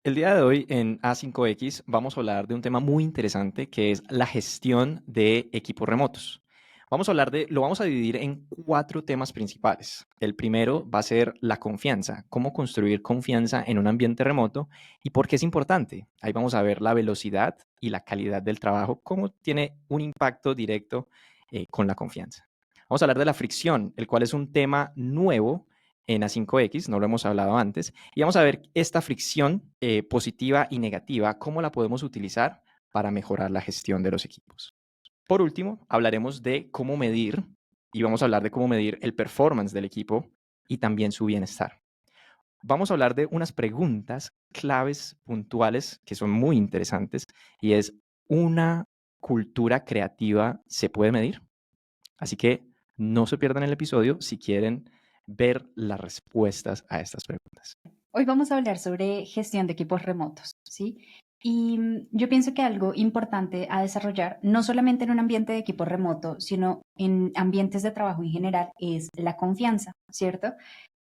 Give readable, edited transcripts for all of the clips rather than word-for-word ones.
El día de hoy en A5X vamos a hablar de un tema muy interesante que es la gestión de equipos remotos. Lo vamos a dividir en 4 temas principales. El primero va a ser la confianza, cómo construir confianza en un ambiente remoto y por qué es importante. Ahí vamos a ver la velocidad y la calidad del trabajo, cómo tiene un impacto directo con la confianza. Vamos a hablar de la fricción, el cual es un tema nuevo en A5X, no lo hemos hablado antes, y vamos a ver esta fricción positiva y negativa, cómo la podemos utilizar para mejorar la gestión de los equipos. Por último, hablaremos de cómo medir, y vamos a hablar de cómo medir el performance del equipo y también su bienestar. Vamos a hablar de unas preguntas claves puntuales que son muy interesantes, y es, ¿una cultura creativa se puede medir? Así que no se pierdan el episodio si quieren ver las respuestas a estas preguntas. Hoy vamos a hablar sobre gestión de equipos remotos, ¿sí? Y yo pienso que algo importante a desarrollar, no solamente en un ambiente de equipo remoto, sino en ambientes de trabajo en general, es la confianza, ¿cierto?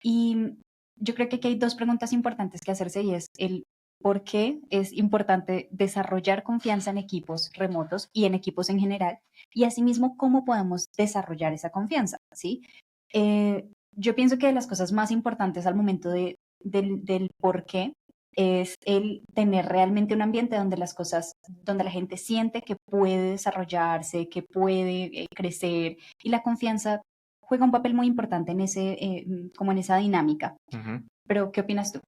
Y yo creo que aquí hay dos preguntas importantes que hacerse y es el por qué es importante desarrollar confianza en equipos remotos y en equipos en general, y asimismo cómo podemos desarrollar esa confianza, ¿sí? Yo pienso que de las cosas más importantes al momento del por qué es el tener realmente un ambiente donde donde la gente siente que puede desarrollarse, que puede crecer, y la confianza juega un papel muy importante en como en esa dinámica. Ujú. Pero, ¿qué opinas tú?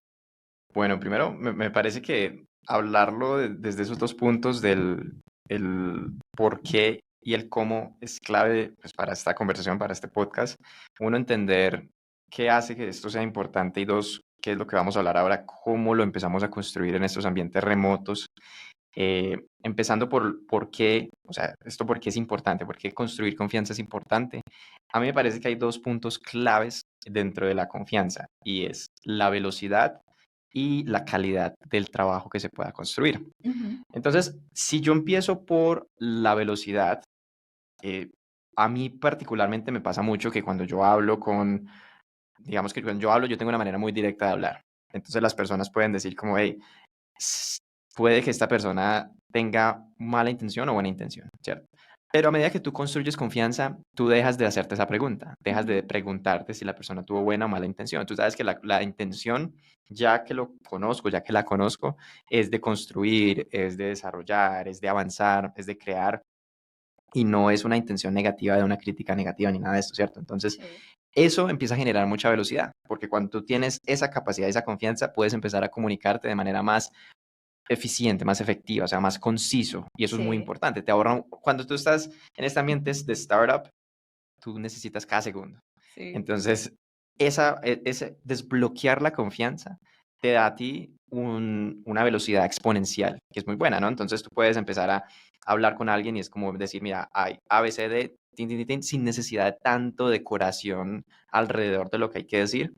Bueno, primero me parece que hablarlo desde esos dos puntos del el por qué y el cómo es clave, pues, para esta conversación, para este podcast. Uno, entender qué hace que esto sea importante, y dos, qué es lo que vamos a hablar ahora, cómo lo empezamos a construir en estos ambientes remotos. Empezando por qué, o sea, esto por qué es importante, por qué construir confianza es importante. A mí me parece que hay dos puntos claves dentro de la confianza, y es la velocidad y la calidad del trabajo que se pueda construir. Ujú. Entonces, si yo empiezo por la velocidad, eh, a mí particularmente me pasa mucho que cuando yo hablo digamos que cuando yo hablo, yo tengo una manera muy directa de hablar. Entonces las personas pueden decir como, hey, s- puede que esta persona tenga mala intención o buena intención, ¿cierto? Pero a medida que tú construyes confianza, tú dejas de hacerte esa pregunta, dejas de Ujú. preguntarte si la persona tuvo buena o mala intención. Tú sabes que la intención, ya que lo conozco, ya que la conozco, es de construir, es de desarrollar, es de avanzar, es de crear, y no es una intención negativa, de una crítica negativa ni nada de esto, ¿cierto? Entonces, Sí. eso empieza a generar mucha velocidad, porque cuando tú tienes esa capacidad, esa confianza, puedes empezar a comunicarte de manera más eficiente, más efectiva, o sea, más conciso, y eso es muy Sí, importante. Te ahorra, cuando tú estás en este ambiente de startup, tú necesitas cada segundo. sí. Entonces, ese desbloquear la confianza te da a ti una velocidad exponencial, que es muy buena, ¿no? Entonces tú puedes empezar a hablar con alguien y es como decir, mira, hay ABCD, tin, tin, tin, tin, sin necesidad de tanto decoración alrededor de lo que hay que decir,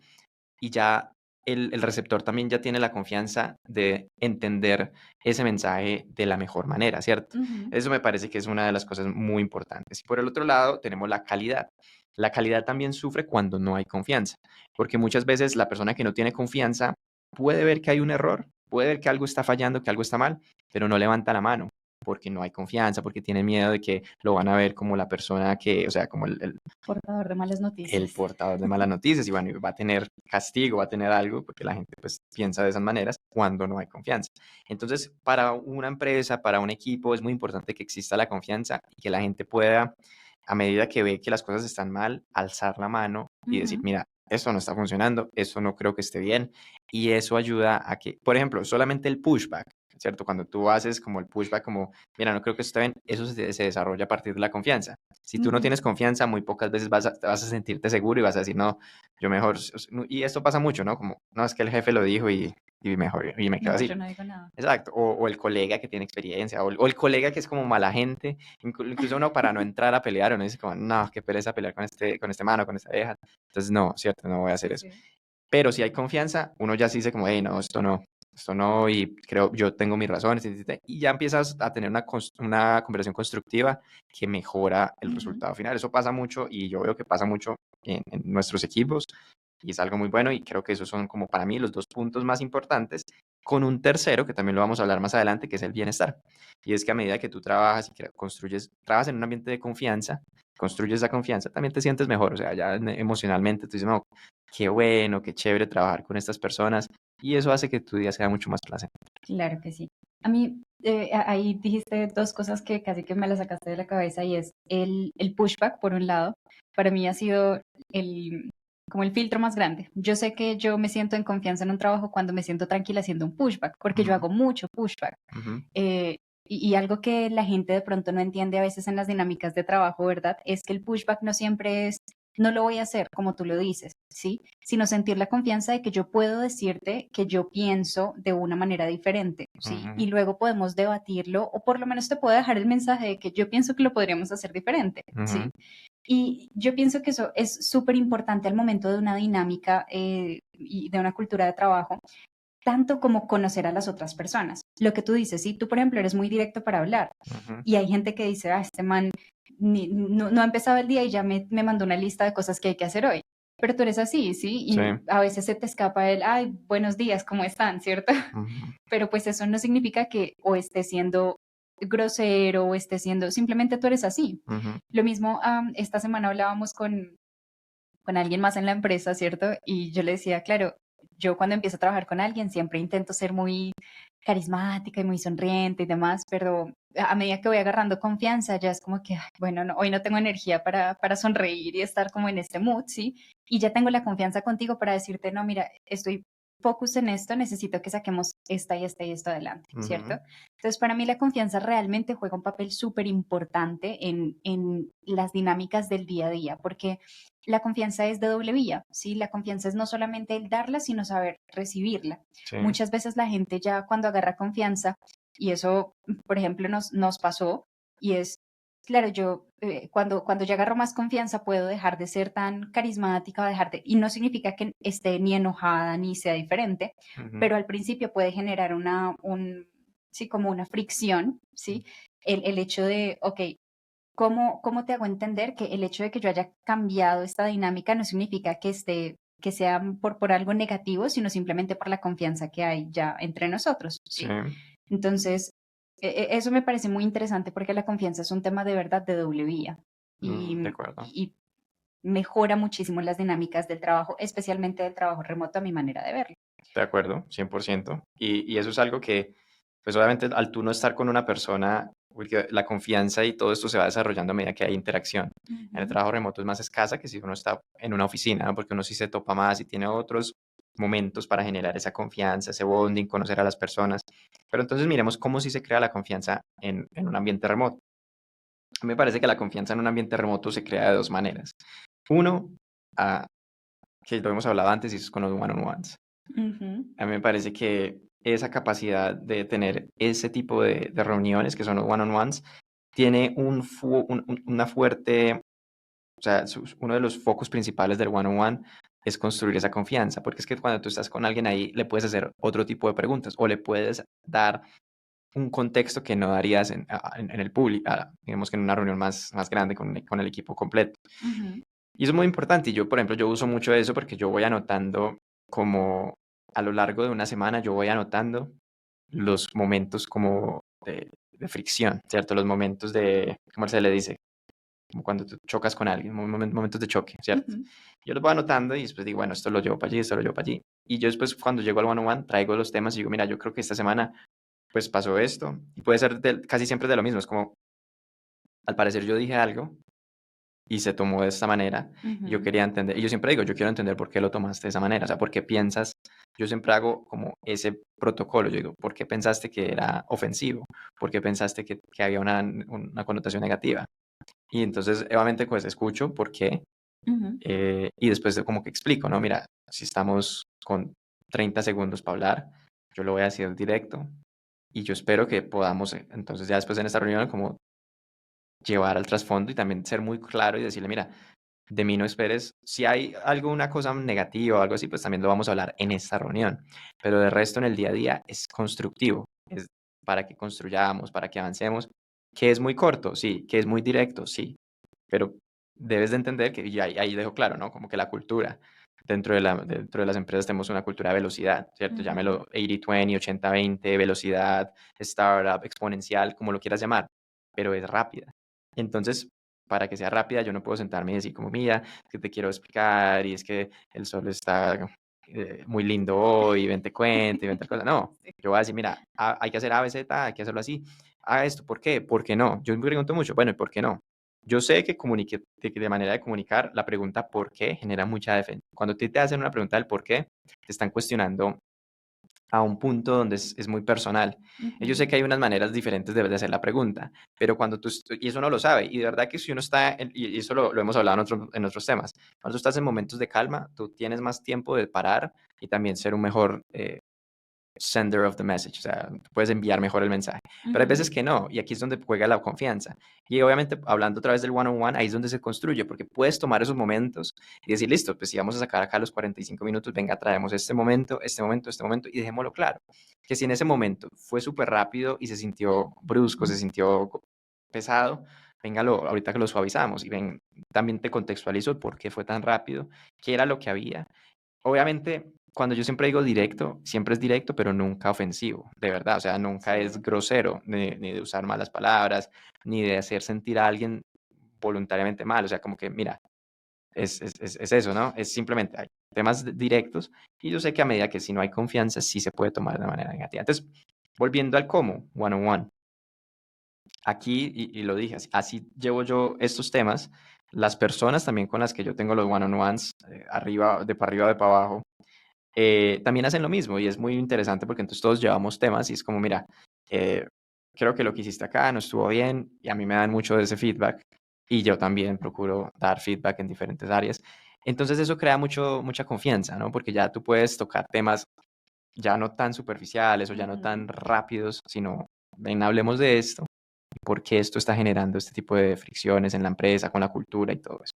y ya el receptor también ya tiene la confianza de entender ese mensaje de la mejor manera, ¿cierto? Ujú. Eso me parece que es una de las cosas muy importantes. Y por el otro lado, tenemos la calidad. La calidad también sufre cuando no hay confianza, porque muchas veces la persona que no tiene confianza puede ver que hay un error, puede ver que algo está fallando, que algo está mal, pero no levanta la mano porque no hay confianza, porque tiene miedo de que lo van a ver como la persona que, o sea, como Portador de malas el noticias. portador de malas noticias, y bueno, y va a tener castigo, va a tener algo, porque la gente pues piensa de esas maneras cuando no hay confianza. Entonces, para una empresa, para un equipo, es muy importante que exista la confianza y que la gente pueda, a medida que ve que las cosas están mal, alzar la mano y decir, Ujú. mira, esto no está funcionando, esto no creo que esté bien, y eso ayuda a que, por ejemplo, solamente el pushback, ¿cierto? Cuando tú haces como el pushback, como, mira, no creo que esto esté bien, eso se desarrolla a partir de la confianza. Si tú no Ujú. tienes confianza, muy pocas veces te vas a sentirte seguro y vas a decir, no, yo mejor, y esto pasa mucho, ¿no? Como, no, es que el jefe lo dijo y mejor, y me quedo Mejor yo así. no digo nada. Exacto, o el colega que tiene experiencia, o el colega que es como mala gente, incluso uno para no entrar a pelear, uno dice como, no, qué pereza pelear con este mano, con esta vieja. Entonces, no, cierto, no voy a hacer Sí, eso. sí. Pero si hay confianza, uno ya sí dice como, hey, no, esto no, y creo, yo tengo mis razones, y ya empiezas a tener una conversación constructiva que mejora el Ujú. resultado final. Eso pasa mucho, y yo veo que pasa mucho en nuestros equipos, y es algo muy bueno, y creo que esos son como para mí los dos puntos más importantes. con un tercero, que también lo vamos a hablar más adelante, que es el bienestar. Y es que a medida que tú trabajas y trabajas en un ambiente de confianza, construyes esa confianza, también te sientes mejor, o sea, ya emocionalmente tú dices, no, qué bueno, qué chévere trabajar con estas personas, y eso hace que tu día sea mucho más placentero. Claro que sí. A mí, ahí dijiste dos cosas que casi que me las sacaste de la cabeza y es el pushback, por un lado, para mí ha sido el, como el filtro más grande. Yo sé que yo me siento en confianza en un trabajo cuando me siento tranquila haciendo un pushback, porque yo Ujú, hago mucho pushback. ujú, Eh, y algo que la gente de pronto no entiende a veces en las dinámicas de trabajo, ¿verdad? Es que el pushback no siempre es, no lo voy a hacer como tú lo dices, ¿sí? Sino sentir la confianza de que yo puedo decirte que yo pienso de una manera diferente, ¿sí? ujú, Y luego podemos debatirlo o por lo menos te puedo dejar el mensaje de que yo pienso que lo podríamos hacer diferente, ujú, ¿sí? Y yo pienso que eso es súper importante al momento de una dinámica y de una cultura de trabajo, tanto como conocer a las otras personas. Lo que tú dices, si tú, por ejemplo, eres muy directo para hablar ujú. y hay gente que dice, ah, este man no ha empezado el día y ya me mandó una lista de cosas que hay que hacer hoy. Pero tú eres así, ¿sí? Sí, Y a veces se te escapa el, ay, buenos días, ¿cómo están? ¿Cierto? ujú, Pero pues eso no significa que o estés siendo grosero o estés siendo, simplemente tú eres así. ujú, Lo mismo, esta semana hablábamos con alguien más en la empresa, ¿cierto? Y yo le decía, claro, yo cuando empiezo a trabajar con alguien siempre intento ser muy carismática y muy sonriente y demás, pero a medida que voy agarrando confianza ya es como que, "Ay, bueno, no, hoy no tengo energía para sonreír y estar como en este mood, ¿sí? Y ya tengo la confianza contigo para decirte, no, mira, estoy focus en esto, necesito que saquemos esta y esta y esto adelante, ¿cierto? ujú. Entonces, para mí la confianza realmente juega un papel súper importante en las dinámicas del día a día, porque la confianza es de doble vía, ¿sí? La confianza es no solamente el darla, sino saber recibirla. Sí, Muchas veces la gente ya cuando agarra confianza, y eso, por ejemplo, nos pasó, y es, claro, yo cuando ya agarro más confianza puedo dejar de ser tan carismática, y no significa que esté ni enojada ni sea diferente, ujú, pero al principio puede generar sí, como una fricción, ¿sí? El hecho de, ok, ¿cómo te hago entender que el hecho de que yo haya cambiado esta dinámica no significa que sea por algo negativo, sino simplemente por la confianza que hay ya entre nosotros, sí, ¿sí? Entonces, eso me parece muy interesante porque la confianza es un tema de verdad de doble vía de y, acuerdo. y mejora muchísimo las dinámicas del trabajo, especialmente del trabajo remoto a mi manera de verlo. De acuerdo, 100%. Y eso es algo que, pues obviamente al tú no estar con una persona, porque la confianza y todo esto se va desarrollando a medida que hay interacción. En el Ujú, trabajo remoto es más escasa que si uno está en una oficina, ¿no? Porque uno sí se topa más y tiene otros momentos para generar esa confianza, ese bonding, conocer a las personas. Pero entonces miremos cómo sí se crea la confianza en un ambiente remoto. A mí me parece que la confianza en un ambiente remoto se crea de dos maneras. Uno, ah, que lo hemos hablado antes, y eso es con los one-on-ones. ujú, A mí me parece que esa capacidad de tener ese tipo de reuniones, que son los one-on-ones, tiene una fuerte, o sea, uno de los focos principales del one-on-one es construir esa confianza, porque es que cuando tú estás con alguien ahí, le puedes hacer otro tipo de preguntas o le puedes dar un contexto que no darías en el público, digamos que en una reunión más grande con el equipo completo. ujú, Y eso es muy importante. Y yo, por ejemplo, yo uso mucho eso porque yo voy anotando como a lo largo de una semana, yo voy anotando los momentos como de fricción, ¿cierto? Los momentos de, ¿cómo se le dice? Como cuando tú chocas con alguien, momentos de choque, ¿cierto? ujú, Yo los voy anotando y después digo, bueno, esto lo llevo para allí, esto lo llevo para allí. Y yo después, cuando llego al one-on-one, traigo los temas y digo, mira, yo creo que esta semana, pues pasó esto. Y puede ser casi siempre de lo mismo. Es como, al parecer yo dije algo y se tomó de esta manera. Y yo ujú, quería entender, y yo siempre digo, yo quiero entender por qué lo tomaste de esa manera, o sea, por qué piensas, yo siempre hago como ese protocolo, yo digo, ¿por qué pensaste que era ofensivo? ¿Por qué pensaste que había una connotación negativa? Y entonces, obviamente, pues escucho por qué, ujú. y después como que explico, ¿no? Mira, si estamos con 30 segundos para hablar, yo lo voy a decir directo, y yo espero que podamos, entonces ya después en esta reunión, como llevar al trasfondo y también ser muy claro y decirle, mira, de mí no esperes, si hay algo, una cosa negativa o algo así, pues también lo vamos a hablar en esta reunión, pero de resto en el día a día es constructivo, es para que construyamos, para que avancemos, que es muy corto, sí, que es muy directo, sí, pero debes de entender que, y ahí dejo claro, ¿no? Como que la cultura. dentro de las empresas tenemos una cultura de velocidad, ¿cierto? Ujú. Llámelo 80-20, 80-20, velocidad, startup, exponencial, como lo quieras llamar, pero es rápida. Entonces, para que sea rápida, yo no puedo sentarme y decir como, mira, es que te quiero explicar y es que el sol está muy lindo hoy, ven te cuento y ven tal cosa. No, Sí. yo voy a decir, mira, hay que hacer A, B, Z, hay que hacerlo así. Esto, ¿por qué? ¿Por qué no? Yo me pregunto mucho, bueno, ¿y por qué no? Yo sé que de manera de comunicar, la pregunta ¿por qué? Genera mucha defensa. Cuando te hacen una pregunta del por qué, te están cuestionando a un punto donde es muy personal. Yo Ujú. sé que hay unas maneras diferentes de hacer la pregunta, pero cuando y eso no lo sabe, y de verdad que si uno está, y eso lo hemos hablado en otros temas, cuando tú estás en momentos de calma, tú tienes más tiempo de parar y también ser un mejor sender of the message, o sea, puedes enviar mejor el mensaje. Pero hay Ujú. veces que no, y aquí es donde juega la confianza. Y obviamente, hablando otra vez del one-on-one, ahí es donde se construye, porque puedes tomar esos momentos y decir, listo, pues si vamos a sacar acá los 45 minutos, venga, traemos este momento, este momento, este momento, y dejémoslo claro. Que si en ese momento fue súper rápido y se sintió brusco, se sintió pesado, venga, ahorita que lo suavizamos y ven, también te contextualizo el por qué fue tan rápido, qué era lo que había. Obviamente, cuando yo siempre digo directo, siempre es directo, pero nunca ofensivo, de verdad. O sea, nunca es Sí. grosero, ni de usar malas palabras, ni de hacer sentir a alguien voluntariamente mal. O sea, como que, mira, es eso, ¿no? Es simplemente, hay temas directos y yo sé que a medida que si no hay confianza, sí se puede tomar de manera negativa. Entonces, volviendo al cómo, one on one. Aquí, y lo dije, así llevo yo estos temas. Las personas también con las que yo tengo los one on ones, arriba, de para arriba, de para abajo, también hacen lo mismo y es muy interesante porque entonces todos llevamos temas y es como, mira, eh, creo que lo que hiciste acá no estuvo bien y a mí me dan mucho de ese feedback y yo también procuro dar feedback en diferentes áreas. Entonces eso crea mucha confianza, ¿no? Porque ya tú puedes tocar temas ya no tan superficiales o ya no Ujú. tan rápidos, sino, ven, hablemos de esto y por qué esto está generando este tipo de fricciones en la empresa, con la cultura y todo eso.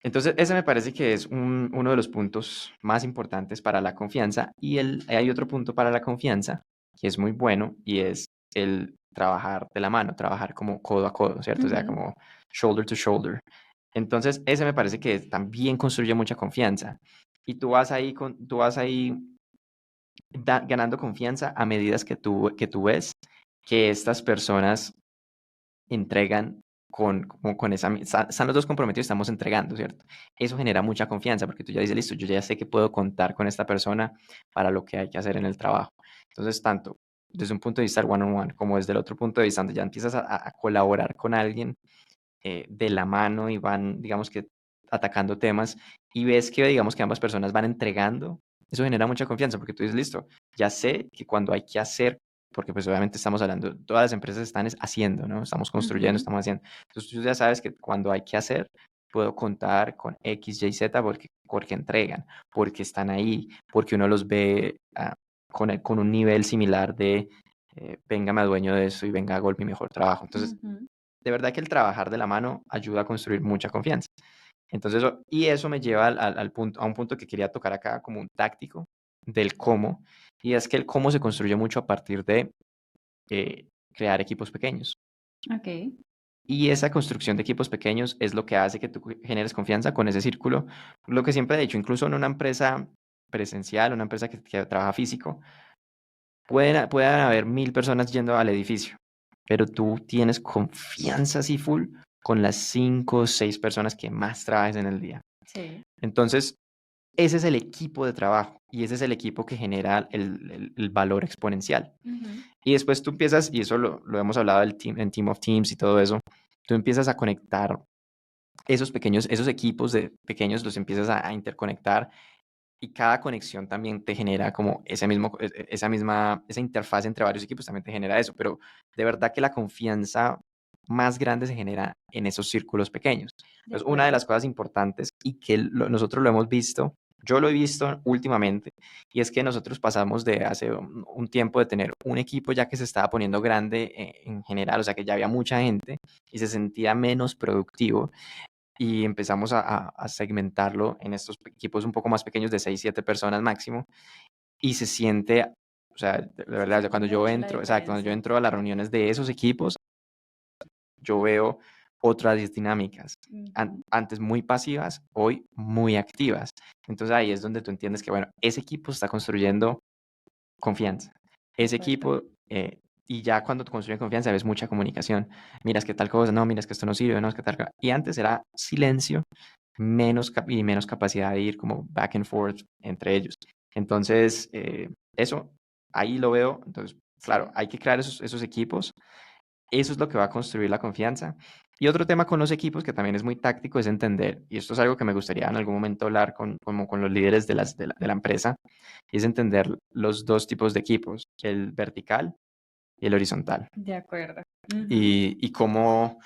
Entonces, ese me parece que es uno de los puntos más importantes para la confianza. Y hay otro punto para la confianza que es muy bueno y es el trabajar de la mano, trabajar como codo a codo, ¿cierto? O sea, Ujú. como shoulder to shoulder. Entonces, ese me parece que también construye mucha confianza. Y tú vas ahí ganando confianza a medida que tú ves que estas personas entregan como con están los dos comprometidos, estamos entregando, ¿cierto? Eso genera mucha confianza porque tú ya dices, listo, yo ya sé que puedo contar con esta persona para lo que hay que hacer en el trabajo. Entonces, tanto desde un punto de vista one-on-one como desde el otro punto de vista, donde ya empiezas a colaborar con alguien de la mano y van, digamos que, atacando temas y ves que, digamos que ambas personas van entregando, eso genera mucha confianza porque tú dices, listo, ya sé que cuando hay que hacer, porque pues obviamente estamos hablando, todas las empresas están haciendo, ¿no? Estamos construyendo, Ujú. estamos haciendo. Entonces tú ya sabes que cuando hay que hacer, puedo contar con X, Y, Z porque entregan, porque están ahí, porque uno los ve con un nivel similar de, venga, me adueño de eso y venga, hago mi mejor trabajo. Entonces, Ujú. de verdad que el trabajar de la mano ayuda a construir mucha confianza. Entonces, y eso me lleva al punto, a un punto que quería tocar acá como un táctico del cómo, y es que el cómo se construye mucho a partir de crear equipos pequeños. Ok. Y esa construcción de equipos pequeños es lo que hace que tú generes confianza con ese círculo. Lo que siempre he dicho, incluso en una empresa presencial, una empresa que trabaja físico, pueden haber 1000 personas yendo al edificio, pero tú tienes confianza así full con las 5 o 6 personas que más trabajes en el día. Sí. Entonces, ese es el equipo de trabajo y ese es el equipo que genera el valor exponencial. Ujú. Y después tú empiezas, y eso lo hemos hablado en Team of Teams y todo eso, tú empiezas a conectar esos equipos de pequeños, los empiezas a interconectar y cada conexión también te genera como esa interfaz entre varios equipos también te genera eso, pero de verdad que la confianza más grande se genera en esos círculos pequeños. De Entonces, una de acuerdo. las cosas importantes y que nosotros lo hemos visto, yo lo he visto últimamente, y es que nosotros pasamos de hace un tiempo de tener un equipo ya que se estaba poniendo grande en general, o sea que ya había mucha gente y se sentía menos productivo y empezamos a segmentarlo en estos equipos un poco más pequeños de 6 7 personas máximo y se siente, o sea, de Se verdad, siente cuando yo mucho la entro, exacto, cuando yo diferencia. entro a las reuniones de esos equipos, yo veo otras dinámicas. Ujú. Antes muy pasivas, hoy muy activas. Entonces ahí es donde tú entiendes que, bueno, ese equipo está construyendo confianza. De Ese acuerdo. equipo, y ya cuando tú construyes confianza ves mucha comunicación. Miras que tal cosa, no, miras que esto no sirve, no, es que tal cosa. Y antes era silencio, y menos capacidad de ir como back and forth entre ellos. Entonces, eso, ahí lo veo. Entonces, claro, Sí. hay que crear esos equipos. Eso es lo que va a construir la confianza. Y otro tema con los equipos que también es muy táctico es entender, y esto es algo que me gustaría en algún momento hablar como con los líderes de la empresa, y es entender los dos tipos de equipos, el vertical y el horizontal, De acuerdo. Ujú, y cómo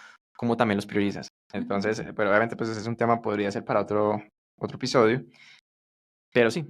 también los priorizas. ujú. Entonces, pero obviamente pues ese es un tema, podría ser para otro episodio, pero sí,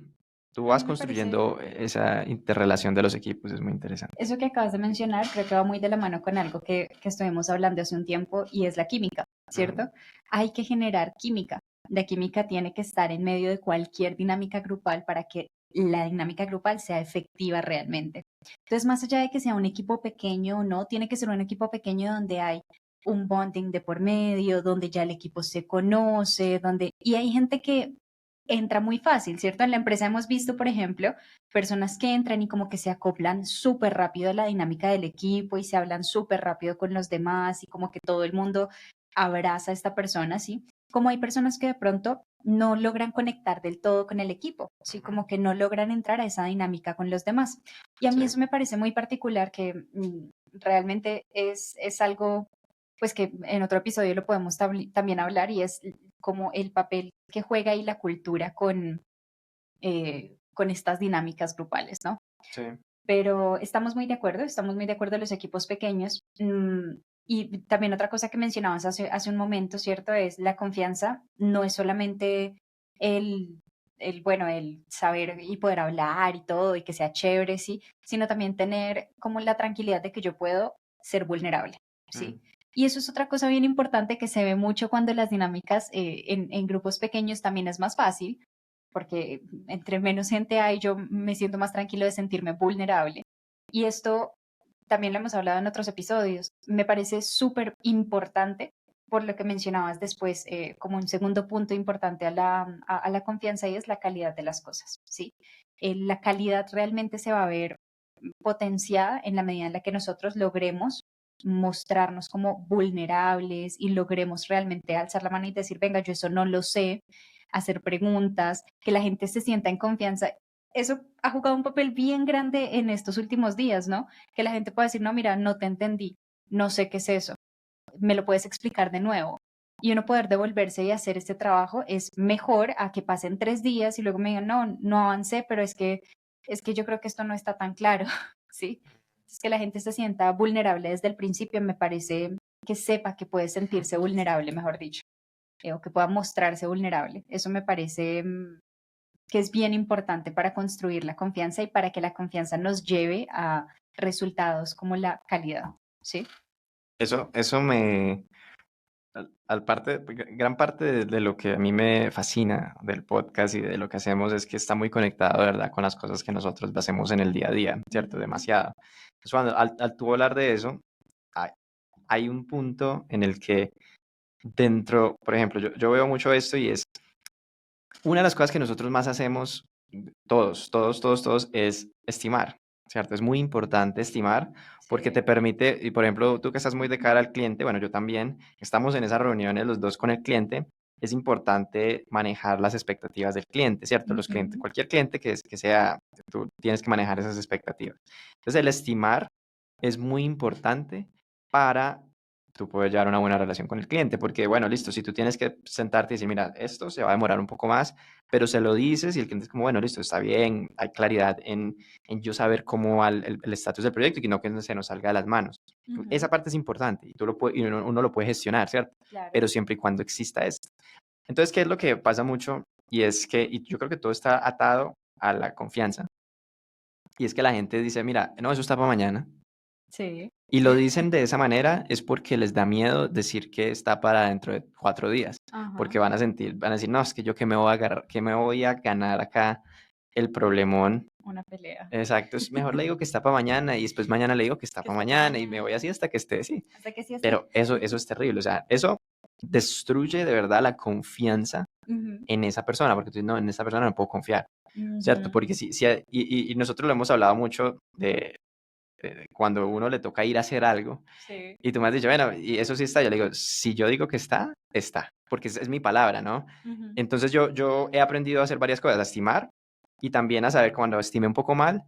tú A vas mí me parece, construyendo esa interrelación de los equipos, es muy interesante. eso que acabas de mencionar, creo que va muy de la mano con algo que estuvimos hablando hace un tiempo y es la química, Ujú. ¿cierto? Hay que generar química. La química tiene que estar en medio de cualquier dinámica grupal para que la dinámica grupal sea efectiva realmente. Entonces, más allá de que sea un equipo pequeño o no, tiene que ser un equipo pequeño donde hay un bonding de por medio, donde ya el equipo se conoce, donde... Y hay gente que entra muy fácil, ¿cierto? En la empresa hemos visto, por ejemplo, personas que entran y como que se acoplan súper rápido a la dinámica del equipo y se hablan súper rápido con los demás y como que todo el mundo abraza a esta persona, ¿sí? Como hay personas que de pronto no logran conectar del todo con el equipo, ¿sí? Ujú. Como que no logran entrar a esa dinámica con los demás. Y a Sí. mí eso me parece muy particular que realmente es algo, pues que en otro episodio lo podemos también hablar y es como el papel que juega ahí la cultura con estas dinámicas grupales, ¿no? Sí. Pero estamos muy de acuerdo los equipos pequeños. Y también otra cosa que mencionabas hace un momento, ¿cierto? Es la confianza, no es solamente el, bueno, el saber y poder hablar y todo y que sea chévere, sí, sino también tener como la tranquilidad de que yo puedo ser vulnerable, Mm. ¿sí? Y eso es otra cosa bien importante que se ve mucho cuando las dinámicas en grupos pequeños también es más fácil, porque entre menos gente hay, yo me siento más tranquilo de sentirme vulnerable. Y esto también lo hemos hablado en otros episodios. Me parece súper importante por lo que mencionabas después, como un segundo punto importante a la confianza y es la calidad de las cosas, ¿sí? La calidad realmente se va a ver potenciada en la medida en la que nosotros logremos mostrarnos como vulnerables y logremos realmente alzar la mano y decir, venga, yo eso no lo sé, hacer preguntas, que la gente se sienta en confianza. Eso ha jugado un papel bien grande en estos últimos días, ¿no? Que la gente pueda decir, no, mira, no te entendí, no sé qué es eso, me lo puedes explicar de nuevo. Y uno poder devolverse y hacer este trabajo es mejor a que pasen 3 días y luego me digan, no, no avancé, pero es que yo creo que esto no está tan claro, ¿sí? Es que la gente se sienta vulnerable desde el principio, me parece que sepa que puede sentirse vulnerable, mejor dicho, o que pueda mostrarse vulnerable. Eso me parece que es bien importante para construir la confianza y para que la confianza nos lleve a resultados como la calidad, ¿sí? Eso gran parte de lo que a mí me fascina del podcast y de lo que hacemos es que está muy conectado, de verdad, con las cosas que nosotros hacemos en el día a día, ¿cierto? Ujú. Demasiado. Entonces, al tú hablar de eso, hay, hay un punto en el que dentro, por ejemplo, yo veo mucho esto y es una de las cosas que nosotros más hacemos, todos, es estimar, ¿cierto? Es muy importante estimar porque te Sí. permite, y por ejemplo, tú que estás muy de cara al cliente, bueno, yo también, estamos en esas reuniones los dos con el cliente, es importante manejar las expectativas del cliente, ¿cierto? Los clientes, Ujú. cualquier cliente que sea, tú tienes que manejar esas expectativas. Entonces, el estimar es muy importante para tú poder llevar una buena relación con el cliente, porque bueno, listo, si tú tienes que sentarte y decir, mira, esto se va a demorar un poco más, pero se lo dices y el cliente es como, bueno, listo, está bien, hay claridad en yo saber cómo va el estatus del proyecto y no que se nos salga de las manos. Esa Ujú. parte es importante y, y uno lo puede gestionar, ¿cierto? Claro. Pero siempre y cuando exista esto. Entonces, ¿qué es lo que pasa mucho? Y es que, y yo creo que todo está atado a la confianza, y es que la gente dice, mira, no, eso está para mañana. Sí. Y lo dicen de esa manera es porque les da miedo decir que está para dentro de 4 días, Ajá. porque van a decir, no, es que yo que me voy a ganar acá el problemón. Una pelea. Exacto, es mejor le digo que está para mañana y después mañana le digo que está Que para está para mañana y me voy mañana. así hasta que esté, sí. Hasta que sí esté. Pero eso es terrible, o sea, eso destruye de verdad la confianza Ujú, en esa persona, porque tú dices, no, en esa persona no puedo confiar, ¿cierto? ujú, Porque y nosotros lo hemos hablado mucho de cuando uno le toca ir a hacer algo, sí. y tú me has dicho, bueno, y eso sí está, yo le digo, si yo digo que está, está, porque es mi palabra, ¿no? Ujú, Entonces yo he aprendido a hacer varias cosas, a estimar y también a saber cuando estime un poco mal,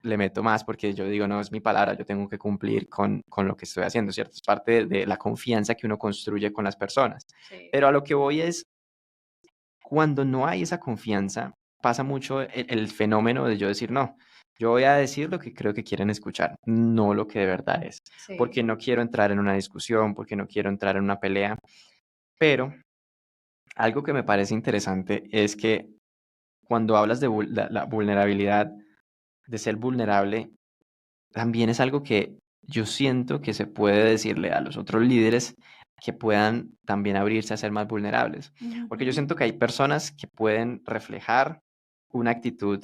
le meto más porque yo digo, no, es mi palabra, yo tengo que cumplir con lo que estoy haciendo, ¿cierto? Es parte de la confianza que uno construye con las personas. sí. Pero a lo que voy es, cuando no hay esa confianza, pasa mucho el fenómeno de yo decir, no, yo voy a decir lo que creo que quieren escuchar, no lo que de verdad es, Sí. porque no quiero entrar en una discusión, porque no quiero entrar en una pelea, pero algo que me parece interesante es que cuando hablas de la vulnerabilidad, de ser vulnerable, también es algo que yo siento que se puede decirle a los otros líderes que puedan también abrirse a ser más vulnerables. Porque yo Ujú, siento que hay personas que pueden reflejar una actitud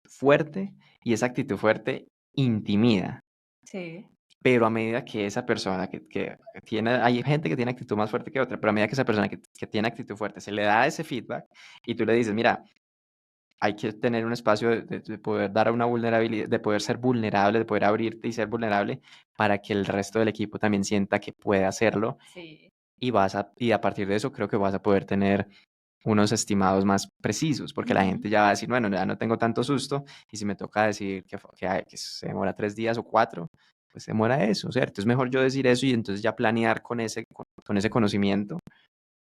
fuerte y esa actitud fuerte intimida. sí. Pero a medida que esa persona que tiene, hay gente que tiene actitud más fuerte que otra, pero a medida que esa persona que tiene actitud fuerte se le da ese feedback y tú le dices, mira, hay que tener un espacio de poder dar una vulnerabilidad, de poder ser vulnerable, de poder abrirte y ser vulnerable para que el resto del equipo también sienta que puede hacerlo Sí. y a partir de eso creo que vas a poder tener unos estimados más precisos, porque la Ujú, gente ya va a decir, bueno, ya no tengo tanto susto y si me toca decir que se demora 3 días o 4, pues se demora eso, ¿cierto? Es mejor yo decir eso y entonces ya planear con ese conocimiento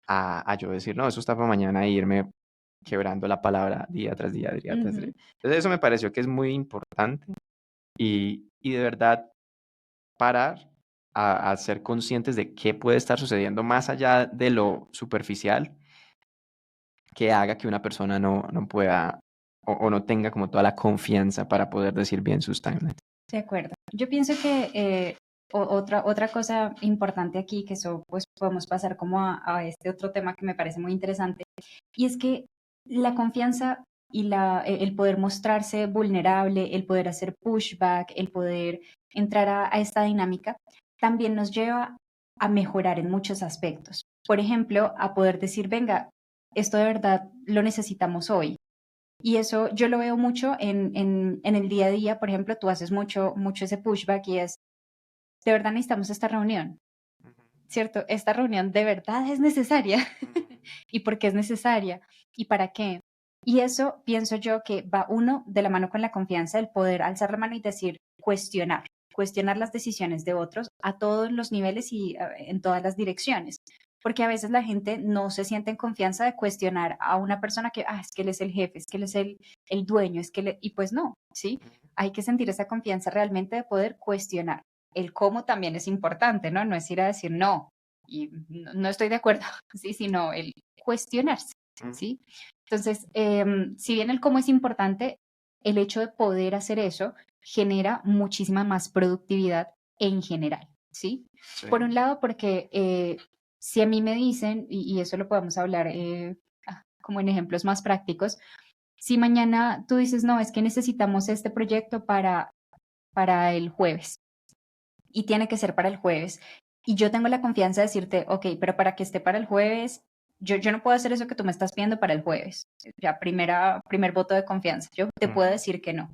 a yo decir, no, eso está para mañana e irme quebrando la palabra día tras día, día tras día. ujú. Entonces eso me pareció que es muy importante y de verdad parar a ser conscientes de qué puede estar sucediendo más allá de lo superficial que haga que una persona no pueda o no tenga como toda la confianza para poder decir bien sus timelines. De acuerdo. Yo pienso que otra cosa importante aquí, que eso pues podemos pasar como a este otro tema que me parece muy interesante, y es que la confianza y el poder mostrarse vulnerable, el poder hacer pushback, el poder entrar a esta dinámica, también nos lleva a mejorar en muchos aspectos. Por ejemplo, a poder decir, venga, esto de verdad lo necesitamos hoy. Y eso yo lo veo mucho en el día a día. Por ejemplo, tú haces mucho ese pushback y es, de verdad necesitamos esta reunión, Ujú, ¿cierto? Esta reunión de verdad es necesaria. ujú, ¿Y por qué es necesaria? ¿Y para qué? Y eso pienso yo que va uno de la mano con la confianza, el poder alzar la mano y decir, cuestionar las decisiones de otros a todos los niveles y en todas las direcciones. Porque a veces la gente no se siente en confianza de cuestionar a una persona que, es que él es el jefe, es que él es el dueño, y pues no, ¿sí? ujú, Hay que sentir esa confianza realmente de poder cuestionar. El cómo también es importante, ¿no? No es ir a decir no, y no estoy de acuerdo, ¿sí? Sino el cuestionarse, ujú. ¿sí? Entonces, si bien el cómo es importante, el hecho de poder hacer eso genera muchísima más productividad en general, ¿sí? Sí. Por un lado, porque si a mí me dicen, y eso lo podemos hablar como en ejemplos más prácticos, si mañana tú dices, no, es que necesitamos este proyecto para el jueves y tiene que ser para el jueves. Y yo tengo la confianza de decirte, ok, pero para que esté para el jueves, yo no puedo hacer eso que tú me estás pidiendo para el jueves. Ya, primer voto de confianza. Yo te puedo Ujú, decir que no.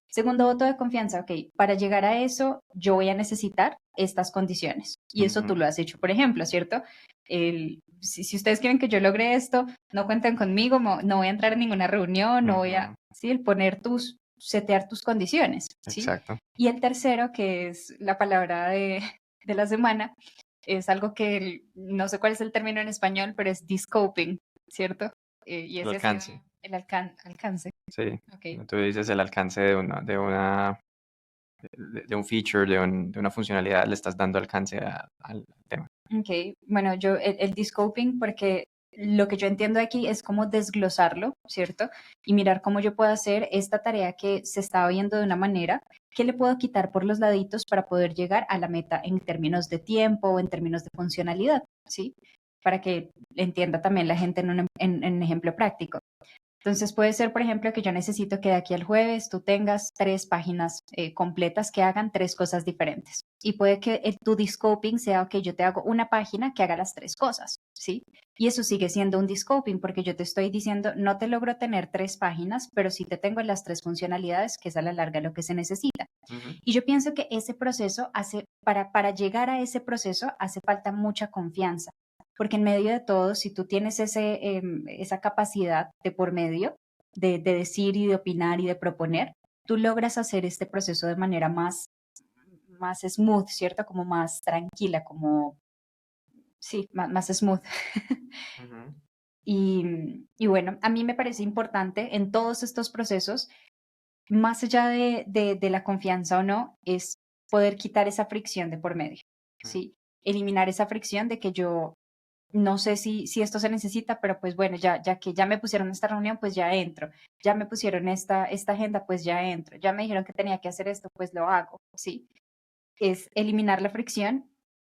Segundo voto de confianza, ok, para llegar a eso, yo voy a necesitar estas condiciones. Y eso tú ujú, lo has hecho, por ejemplo, ¿cierto? Si ustedes quieren que yo logre esto, no cuenten conmigo, no voy a entrar en ninguna reunión, no voy a, ujú. sí, el setear tus condiciones, ¿sí? Exacto. Y el tercero, que es la palabra de la semana, es algo que no sé cuál es el término en español, pero es descoping, ¿cierto? Y El ese ha sido alcance. el alcance. Sí. Ok. Tú dices el alcance de un feature, de una funcionalidad, le estás dando alcance al tema. Ok, bueno, el descoping, porque lo que yo entiendo aquí es cómo desglosarlo, ¿cierto? Y mirar cómo yo puedo hacer esta tarea que se está viendo de una manera, qué le puedo quitar por los laditos para poder llegar a la meta en términos de tiempo o en términos de funcionalidad, ¿sí? Para que entienda también la gente en un ejemplo práctico. Entonces puede ser, por ejemplo, que yo necesito que de aquí al jueves tú tengas 3 páginas completas que hagan 3 cosas diferentes. Y puede que tu descoping sea que yo te hago una página que haga las 3 cosas, ¿sí? Y eso sigue siendo un descoping porque yo te estoy diciendo, no te logro tener 3 páginas, pero sí te tengo las 3 funcionalidades, que es a la larga lo que se necesita. Ujú, Y yo pienso que ese proceso para llegar a ese proceso hace falta mucha confianza, porque en medio de todo, si tú tienes esa capacidad de por medio de decir y de opinar y de proponer, tú logras hacer este proceso de manera más smooth, ¿cierto? Como más tranquila, como, sí, más smooth. ujú, Y bueno, a mí me parece importante en todos estos procesos, más allá de la confianza o no, es poder quitar esa fricción de por medio, ujú. ¿sí? Eliminar esa fricción de que yo no sé si esto se necesita, pero pues bueno, ya que ya me pusieron esta reunión, pues ya entro. Ya me pusieron esta agenda, pues ya entro. Ya me dijeron que tenía que hacer esto, pues lo hago, ¿sí? Es eliminar la fricción,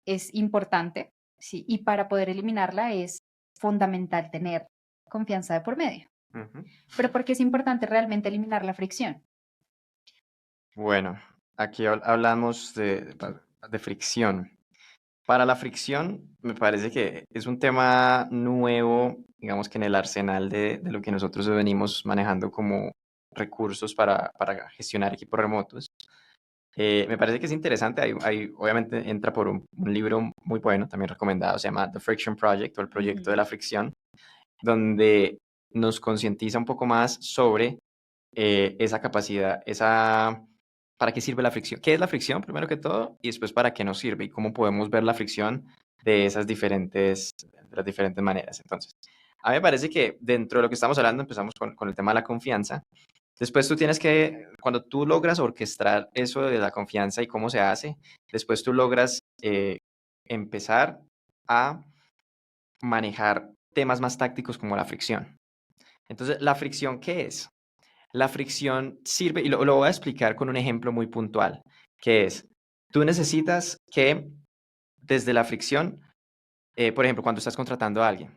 es importante, ¿sí? Y para poder eliminarla es fundamental tener confianza de por medio. Ujú. Pero ¿por qué es importante realmente eliminar la fricción? Bueno, aquí hablamos de fricción. Para la fricción, me parece que es un tema nuevo, digamos que en el arsenal de lo que nosotros venimos manejando como recursos para gestionar equipos remotos. Me parece que es interesante, obviamente entra por un libro muy bueno, también recomendado, se llama The Friction Project o el proyecto de Ujú, la fricción, donde nos concientiza un poco más sobre esa capacidad, ¿para qué sirve la fricción? ¿Qué es la fricción, primero que todo? Y después, ¿para qué nos sirve? Y cómo podemos ver la fricción de las diferentes maneras. Entonces, a mí me parece que dentro de lo que estamos hablando, empezamos con el tema de la confianza. Después tú tienes que, cuando tú logras orquestar eso de la confianza y cómo se hace, después tú logras empezar a manejar temas más tácticos como la fricción. Entonces, ¿la fricción qué es? La fricción sirve, y lo voy a explicar con un ejemplo muy puntual, que es, tú necesitas que desde la fricción, por ejemplo, cuando estás contratando a alguien,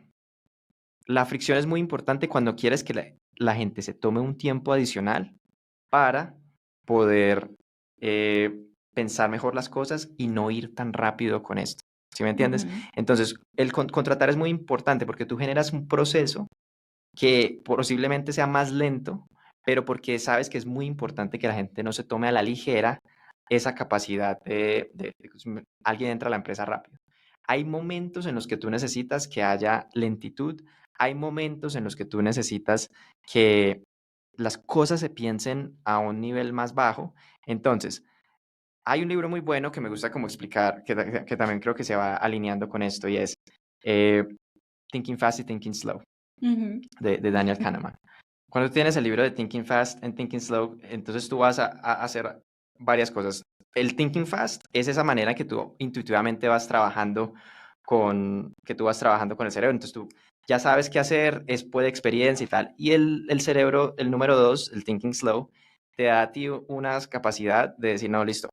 la fricción es muy importante cuando quieres que la gente se tome un tiempo adicional para poder pensar mejor las cosas y no ir tan rápido con esto. ¿Sí me entiendes? ujú, Entonces, el contratar es muy importante porque tú generas un proceso que posiblemente sea más lento, pero porque sabes que es muy importante que la gente no se tome a la ligera esa capacidad alguien entra a la empresa rápido. Hay momentos en los que tú necesitas que haya lentitud, hay momentos en los que tú necesitas que las cosas se piensen a un nivel más bajo. Entonces, hay un libro muy bueno que me gusta como explicar, que también creo que se va alineando con esto y es eh, Thinking Fast y Thinking Slow ujú. de Daniel Kahneman. Cuando tú tienes el libro de Thinking Fast and Thinking Slow, entonces tú vas a hacer varias cosas. El Thinking Fast es esa manera que tú intuitivamente vas trabajando que tú vas trabajando con el cerebro. Entonces tú ya sabes qué hacer, es por experiencia y tal. Y el cerebro, el número dos, el Thinking Slow, te da a ti una capacidad de decir, no, listo,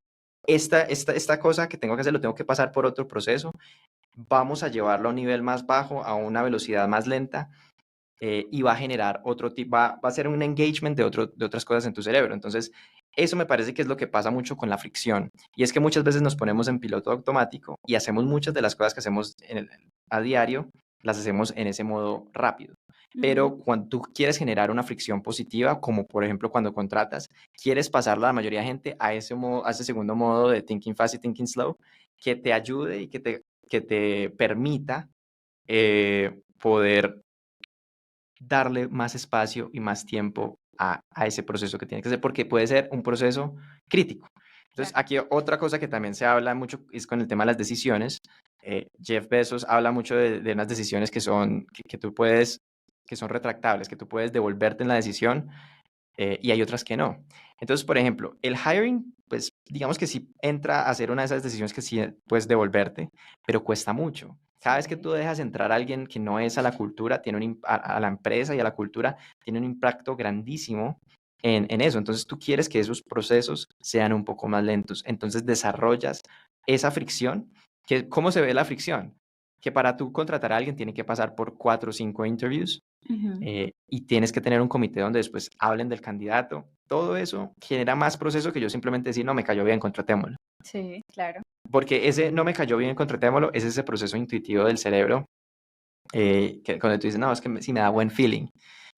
esta cosa que tengo que hacer lo tengo que pasar por otro proceso, vamos a llevarlo a un nivel más bajo, a una velocidad más lenta y va a generar otro tipo, va a ser un engagement de otras cosas en tu cerebro. Entonces, eso me parece que es lo que pasa mucho con la fricción. Y es que muchas veces nos ponemos en piloto automático y hacemos muchas de las cosas que hacemos a diario, las hacemos en ese modo rápido. Ujú, Pero cuando tú quieres generar una fricción positiva, como por ejemplo cuando contratas, quieres pasarla a la mayoría de gente a ese segundo modo de thinking fast y thinking slow, que te ayude y que te permita poder darle más espacio y más tiempo a ese proceso que tiene que ser, porque puede ser un proceso crítico. Entonces, claro. aquí otra cosa que también se habla mucho es con el tema de las decisiones. Jeff Bezos habla mucho de unas decisiones que tú puedes, que son retractables, que tú puedes devolverte en la decisión y hay otras que no. Entonces, por ejemplo, el hiring, pues digamos que sí entra a ser una de esas decisiones que sí puedes devolverte, pero cuesta mucho. Cada vez que Sí. tú dejas entrar a alguien que no es a la cultura, a la empresa y a la cultura, tiene un impacto grandísimo en eso. Entonces, tú quieres que esos procesos sean un poco más lentos. Entonces, desarrollas esa fricción. ¿Cómo se ve la fricción? Que para tú contratar a alguien tiene que pasar por 4 o 5 interviews Ujú. y tienes que tener un comité donde después hablen del candidato. Todo eso genera más proceso que yo simplemente decir, no, me cayó bien, contratémoslo. Sí, claro. Porque ese no me cayó bien, contratémoslo, es ese proceso intuitivo del cerebro que cuando tú dices, no, es que sí me da buen feeling,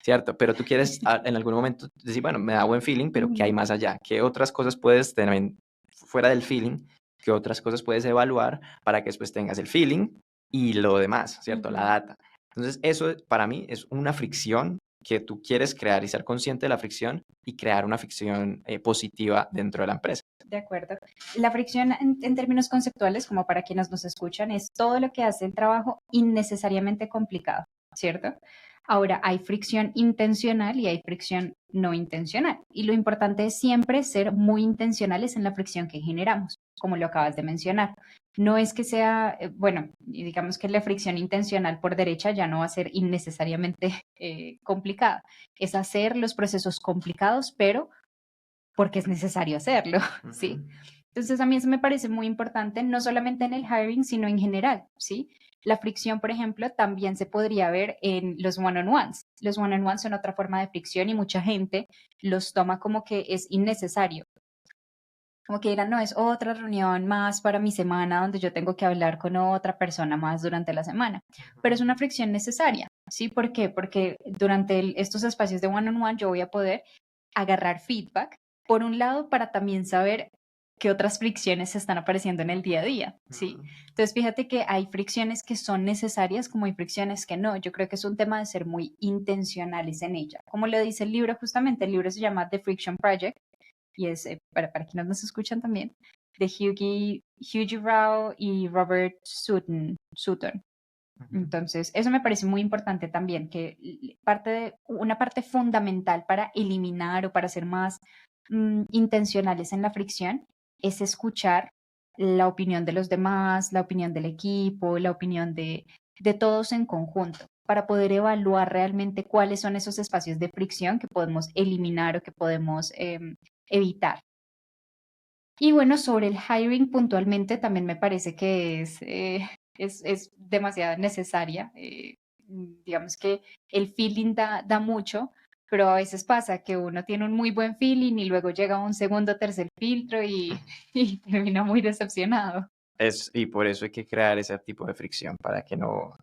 ¿cierto? Pero tú quieres en algún momento decir, bueno, me da buen feeling, pero ¿qué hay Ujú, más allá? ¿Qué otras cosas puedes tener fuera del feeling? ¿Qué otras cosas puedes evaluar para que después tengas el feeling y lo demás, ¿cierto? La ujú. data. Entonces, eso para mí es una fricción que tú quieres crear y ser consciente de la fricción y crear una fricción positiva dentro de la empresa. De acuerdo. La fricción en términos conceptuales, como para quienes nos escuchan, es todo lo que hace el trabajo innecesariamente complicado, ¿cierto? Ahora, hay fricción intencional y hay fricción no intencional. Y lo importante es siempre ser muy intencionales en la fricción que generamos, como lo acabas de mencionar. No es que sea, bueno, y digamos que la fricción intencional por derecha ya no va a ser innecesariamente complicada. Es hacer los procesos complicados, pero porque es necesario hacerlo, Ujú. ¿sí? Entonces a mí eso me parece muy importante, no solamente en el hiring, sino en general, ¿sí? La fricción, por ejemplo, también se podría ver en los one-on-ones. Los one-on-ones son otra forma de fricción y mucha gente los toma como que es innecesario. Como que dirán, no, es otra reunión más para mi semana donde yo tengo que hablar con otra persona más durante la semana. Pero es una fricción necesaria, ¿sí? ¿Por qué? Porque durante estos espacios de one-on-one yo voy a poder agarrar feedback, por un lado, para también saber qué otras fricciones están apareciendo en el día a día, ¿sí? Ujú. Entonces, fíjate que hay fricciones que son necesarias como hay fricciones que no. Yo creo que es un tema de ser muy intencionales en ella. Como lo dice el libro, justamente, el libro se llama The Friction Project y es, para quienes nos escuchan también, de Hughie Rao y Robert Sutton. Ujú. Entonces, eso me parece muy importante también, que una parte fundamental para eliminar o para ser más intencionales en la fricción es escuchar la opinión de los demás, la opinión del equipo, la opinión de todos en conjunto, para poder evaluar realmente cuáles son esos espacios de fricción que podemos eliminar o que podemos evitar. Y bueno, sobre el hiring puntualmente también me parece que es demasiado necesaria. Digamos que el feeling da mucho, pero a veces pasa que uno tiene un muy buen feeling y luego llega un segundo, tercer filtro y termina muy decepcionado. Y por eso hay que crear ese tipo de fricción para que no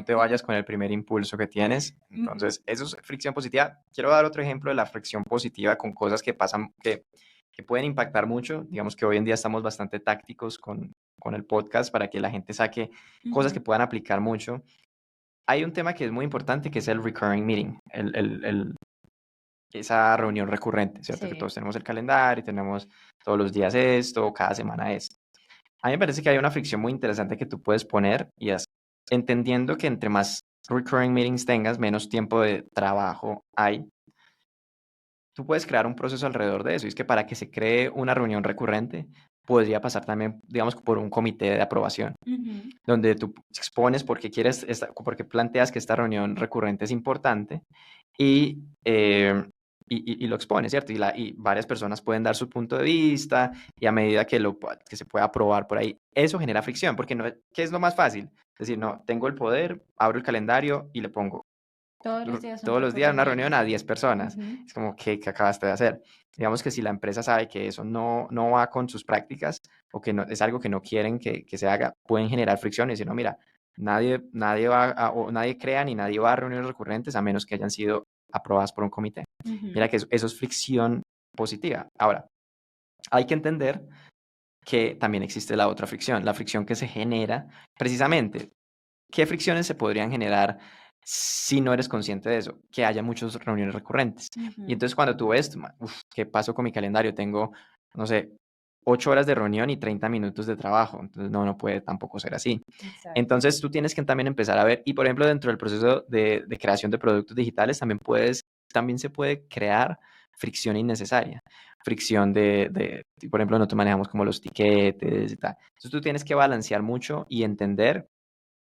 te vayas con el primer impulso que tienes. Ujú, Entonces, eso es fricción positiva. Quiero dar otro ejemplo de la fricción positiva con cosas que pasan, que pueden impactar mucho. Digamos que hoy en día estamos bastante tácticos con el podcast para que la gente saque cosas que ujú, puedan aplicar mucho. Hay un tema que es muy importante, que es el recurring meeting, esa reunión recurrente, ¿cierto? Que sí. todos tenemos el calendario y tenemos todos los días esto, cada semana esto. A mí me parece que hay una fricción muy interesante que tú puedes poner y es entendiendo que entre más recurring meetings tengas, menos tiempo de trabajo hay. Tú puedes crear un proceso alrededor de eso. Y es que para que se cree una reunión recurrente, podría pasar también, digamos, por un comité de aprobación, Ujú, donde tú expones por qué quieres, por qué planteas que esta reunión recurrente es importante y, y lo expones, ¿cierto? Y varias personas pueden dar su punto de vista y a medida que se pueda aprobar por ahí, eso genera fricción, porque no, ¿qué es lo más fácil? Es decir, no, tengo el poder, abro el calendario y le pongo todos los días un todos los días recurring una reunión meeting. a 10 personas. Ujú, Es como, ¿qué acabaste de hacer? Digamos que si la empresa sabe que eso no va con sus prácticas o que no, es algo que no quieren que se haga, pueden generar fricción y decir, no, mira, nadie va o nadie crea ni nadie va a reuniones recurrentes a menos que hayan sido aprobadas por un comité. ujú, Mira que eso es fricción positiva. Ahora, hay que entender que también existe la otra fricción, la fricción que se genera precisamente. ¿Qué fricciones se podrían generar si no eres consciente de eso? Que haya muchas reuniones recurrentes. Y ujú. entonces cuando tú ves, ¿qué pasó con mi calendario? Tengo, no sé, 8 horas de reunión y 30 minutos de trabajo. Entonces no puede tampoco ser así. Exacto. Entonces tú tienes que también empezar a ver, y por ejemplo dentro del proceso de creación de productos digitales también se puede crear fricción innecesaria. Fricción por ejemplo, nosotros manejamos como los tiquetes y tal. Entonces tú tienes que balancear mucho y entender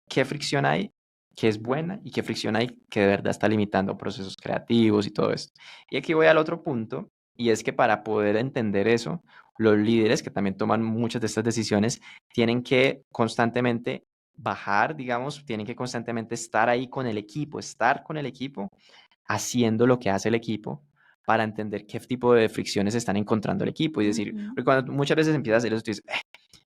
qué fricción hay que es buena y qué fricción hay que de verdad está limitando procesos creativos y todo esto. Y aquí voy al otro punto, y es que para poder entender eso, los líderes que también toman muchas de estas decisiones tienen que constantemente bajar, digamos, tienen que constantemente estar ahí con el equipo, estar con el equipo, haciendo lo que hace el equipo para entender qué tipo de fricciones están encontrando el equipo y decir, Ujú. porque cuando muchas veces empiezas a hacer eso, tú dices,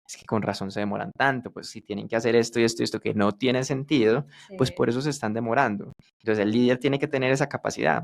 es que con razón se demoran tanto, pues si tienen que hacer esto y esto y esto que no tiene sentido, pues Sí. por eso se están demorando. Entonces el líder tiene que tener esa capacidad.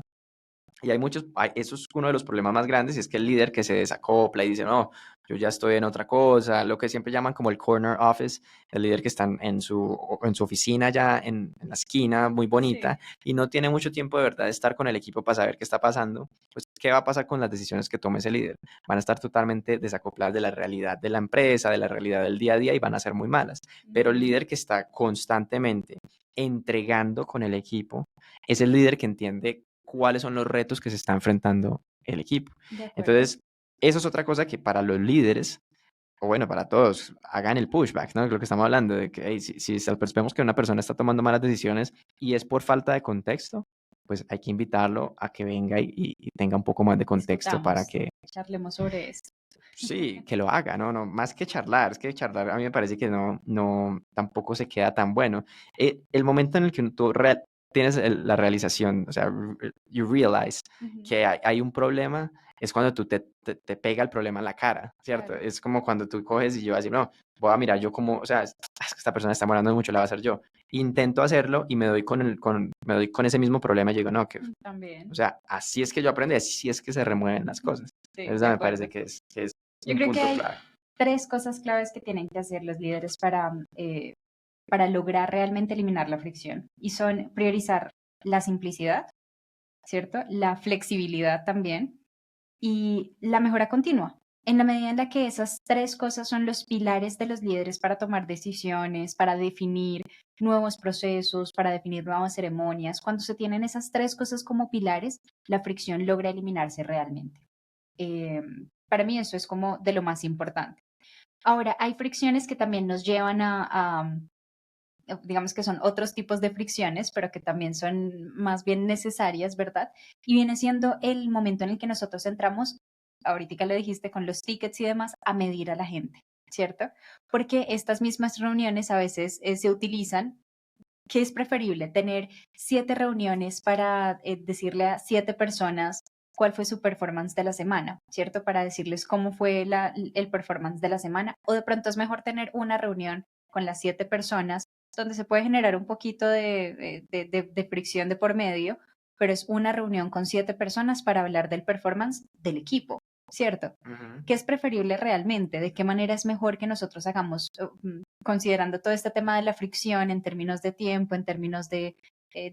Y hay muchos, eso es uno de los problemas más grandes, y es que el líder que se desacopla y dice, no, yo ya estoy en otra cosa, lo que siempre llaman como el corner office, el líder que está en su oficina ya en la esquina, muy bonita, Sí. y no tiene mucho tiempo de verdad de estar con el equipo para saber qué está pasando, pues ¿qué va a pasar con las decisiones que tome ese líder? Van a estar totalmente desacopladas de la realidad de la empresa, de la realidad del día a día y van a ser muy malas. Pero el Ujú. líder que está constantemente entregando con el equipo es el líder que entiende cuáles son los retos que se está enfrentando el equipo. De acuerdo. Entonces, eso es otra cosa que para los líderes, o bueno, para todos, hagan el pushback, ¿no? Lo que estamos hablando, de que hey, si vemos que una persona está tomando malas decisiones y es por falta de contexto, pues hay que invitarlo a que venga y tenga un poco más de contexto para Discutamos, que, charlemos sobre esto. sí, que lo haga, ¿no? No, más que charlar, es que charlar a mí me parece que no, tampoco se queda tan bueno. El momento en el que tú tienes la realización, o sea, you realize Ujú. que hay un problema, es cuando tú te pega el problema en la cara, ¿cierto? Claro. Es como cuando tú coges y yo así, no, voy a mirar yo como, o sea, es que esta persona está morando mucho, la voy a hacer yo. Intento hacerlo y me doy me doy con ese mismo problema y digo, no, que, o También. sea, así es que yo aprendí, así es que se remueven las cosas. Sí, Eso de me parece acuerdo. que es Yo un creo que punto hay clave. 3 cosas claves que tienen que hacer los líderes para lograr realmente eliminar la fricción. Y son priorizar la simplicidad, ¿cierto? La flexibilidad también y la mejora continua. En la medida en la que esas 3 cosas son los pilares de los líderes para tomar decisiones, para definir nuevos procesos, para definir nuevas ceremonias, cuando se tienen esas 3 cosas como pilares, la fricción logra eliminarse realmente. Eh, para mí eso es como de lo más importante. Ahora, hay fricciones que también nos llevan digamos que son otros tipos de fricciones, pero que también son más bien necesarias, ¿verdad? Y viene siendo el momento en el que nosotros entramos, ahorita lo dijiste, con los tickets y demás, a medir a la gente, ¿cierto? Porque estas mismas reuniones a veces se utilizan. ¿Qué es preferible? ¿Tener 7 reuniones para decirle a 7 personas cuál fue su performance de la semana, ¿cierto? Para decirles cómo fue el performance de la semana. O de pronto es mejor tener una reunión con las 7 personas donde se puede generar un poquito de fricción de por medio, pero es una reunión con 7 personas para hablar del performance del equipo, ¿cierto? Ujú. ¿Qué es preferible realmente? ¿De qué manera es mejor que nosotros hagamos, considerando todo este tema de la fricción en términos de tiempo, en términos de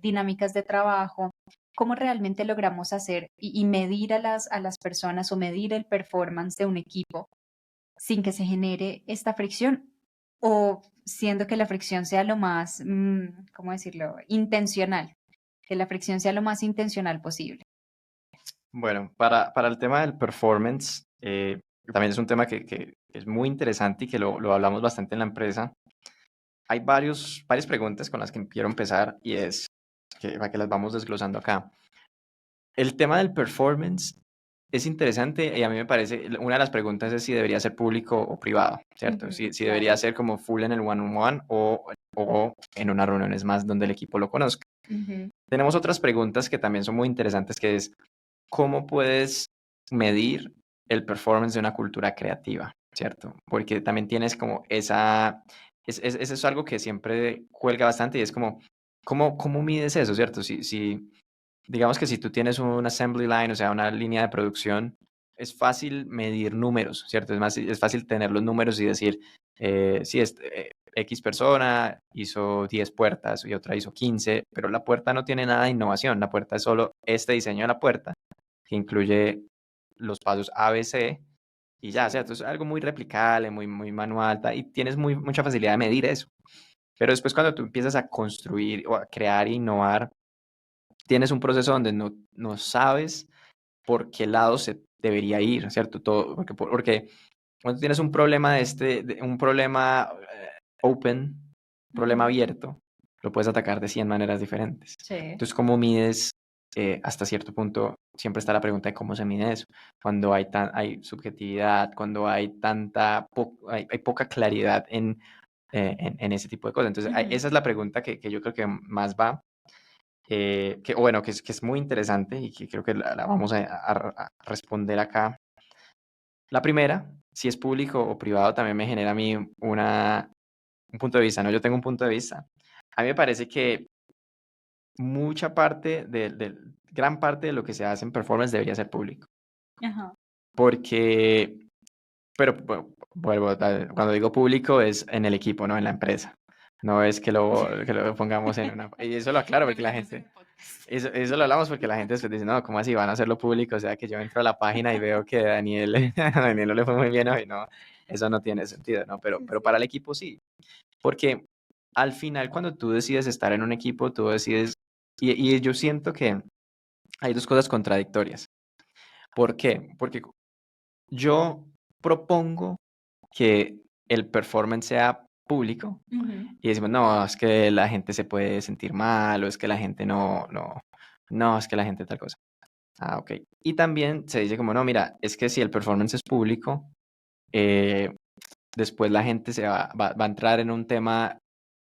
dinámicas de trabajo? ¿Cómo realmente logramos hacer y medir a las personas o medir el performance de un equipo sin que se genere esta fricción? O siendo que la fricción sea lo más, ¿cómo decirlo?, intencional, que la fricción sea lo más intencional posible. Bueno, para el tema del performance, también es un tema que es muy interesante y que lo hablamos bastante en la empresa. Hay varias preguntas con las que quiero empezar y es que, para que las vamos desglosando acá. El tema del performance es interesante y a mí me parece, una de las preguntas es si debería ser público o privado, ¿cierto? Ujú, Si debería claro. ser como full en el one-on-one o en unas reuniones más donde el equipo lo conozca. Ujú, Tenemos otras preguntas que también son muy interesantes, que es, ¿cómo puedes medir el performance de una cultura creativa? ¿Cierto? Porque también tienes como eso es algo que siempre cuelga bastante y es como, ¿cómo mides eso? ¿Cierto? Digamos que si tú tienes un assembly line, o sea, una línea de producción, es fácil medir números, ¿cierto? Es fácil tener los números y decir, sí, X persona hizo 10 puertas y otra hizo 15, pero la puerta no tiene nada de innovación. La puerta es solo este diseño de la puerta, que incluye los pasos A, B, C, y ya, o sea, sí. entonces es algo muy replicable, muy manual, y tienes mucha facilidad de medir eso. Pero después cuando tú empiezas a construir o a crear e innovar, tienes un proceso donde no sabes por qué lado se debería ir, ¿cierto? Todo, porque cuando tienes un problema un problema open, un problema Ujú, abierto, lo puedes atacar de 100 maneras diferentes. sí. Entonces, ¿cómo mides? Hasta cierto punto, siempre está la pregunta de cómo se mide eso. Cuando hay subjetividad, cuando hay hay poca claridad en ese tipo de cosas. Entonces, Ujú. esa es la pregunta que yo creo que más va, bueno, que es muy interesante y que creo que la vamos a responder acá. La primera, si es público o privado, también me genera a mí un punto de vista, ¿no? Yo tengo un punto de vista. A mí me parece que mucha parte gran parte de lo que se hace en performance debería ser público. Ajá. Porque, pero vuelvo, cuando digo público es en el equipo, no en la empresa. No es que lo pongamos en una... Y eso lo aclaro porque la Hablamos en gente... un podcast. Eso lo hablamos porque la gente después dice, no, ¿cómo así van a hacerlo público? O sea, que yo entro a la página y veo que Daniel, a Daniel no le fue muy bien hoy, no, eso no tiene sentido, ¿no? Sí, Pero para sí. el equipo sí, porque al final cuando tú decides estar en un equipo, tú decides, y yo siento que hay dos cosas contradictorias. ¿Por qué? Porque yo propongo que el performance sea público Ujú. y decimos, no, es que la gente se puede sentir mal o es que la gente no, es que la gente tal cosa. Ah, ok. Y también se dice como, no, mira, es que si el performance es público, eh, después la gente va a entrar en un tema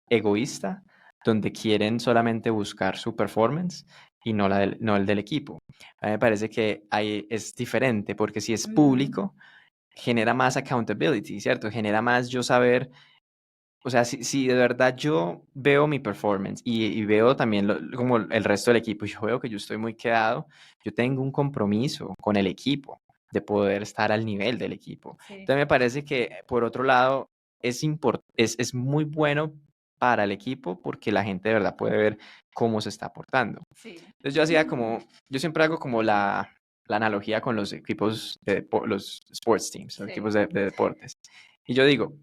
egoísta, donde quieren solamente buscar su performance y no el del equipo. A mí me parece que ahí es diferente, porque si es Mm, público, genera más accountability, ¿cierto? Genera más yo saber, o sea, si de verdad yo veo mi performance y veo también como el resto del equipo, y yo veo que yo estoy muy quedado, yo tengo un compromiso con el equipo de poder estar al nivel del equipo. sí. Entonces me parece que, por otro lado, es muy bueno para el equipo porque la gente de verdad puede ver cómo se está portando. Sí. Entonces yo hacía como, yo siempre hago como la analogía con los equipos los sports teams, los Sí. equipos de deportes. Y yo digo,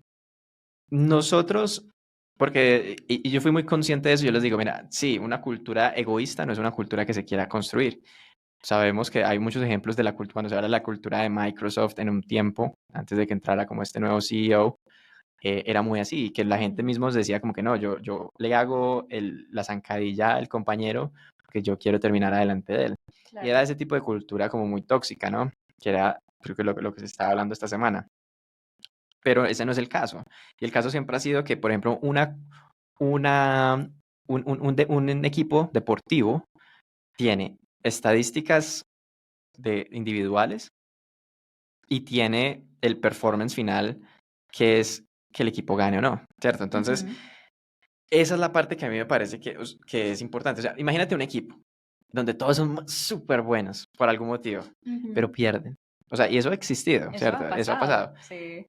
nosotros, porque, y yo fui muy consciente de eso, yo les digo, mira, sí, una cultura egoísta no es una cultura que se quiera construir. Sabemos que hay muchos ejemplos de la cultura, cuando se habla de la cultura de Microsoft en un tiempo, antes de que entrara como este nuevo CEO, era muy así, que la gente Ujú. mismo decía como que no, yo le hago la zancadilla al compañero porque yo quiero terminar adelante de él. Y era Claro. ese tipo de cultura como muy tóxica, ¿no? Que era, creo que lo que se estaba hablando esta semana. Pero ese no es el caso. Y el caso siempre ha sido que, por ejemplo, una, un equipo deportivo tiene estadísticas individuales y tiene el performance final, que es que el equipo gane o no, ¿cierto? Entonces, Ujú. esa es la parte que a mí me parece que es importante. O sea, imagínate un equipo donde todos son súper buenos por algún motivo, pero Ujú. pierden. O sea, y eso ha existido, Eso ¿cierto? ha Eso ha pasado, pasado. sí.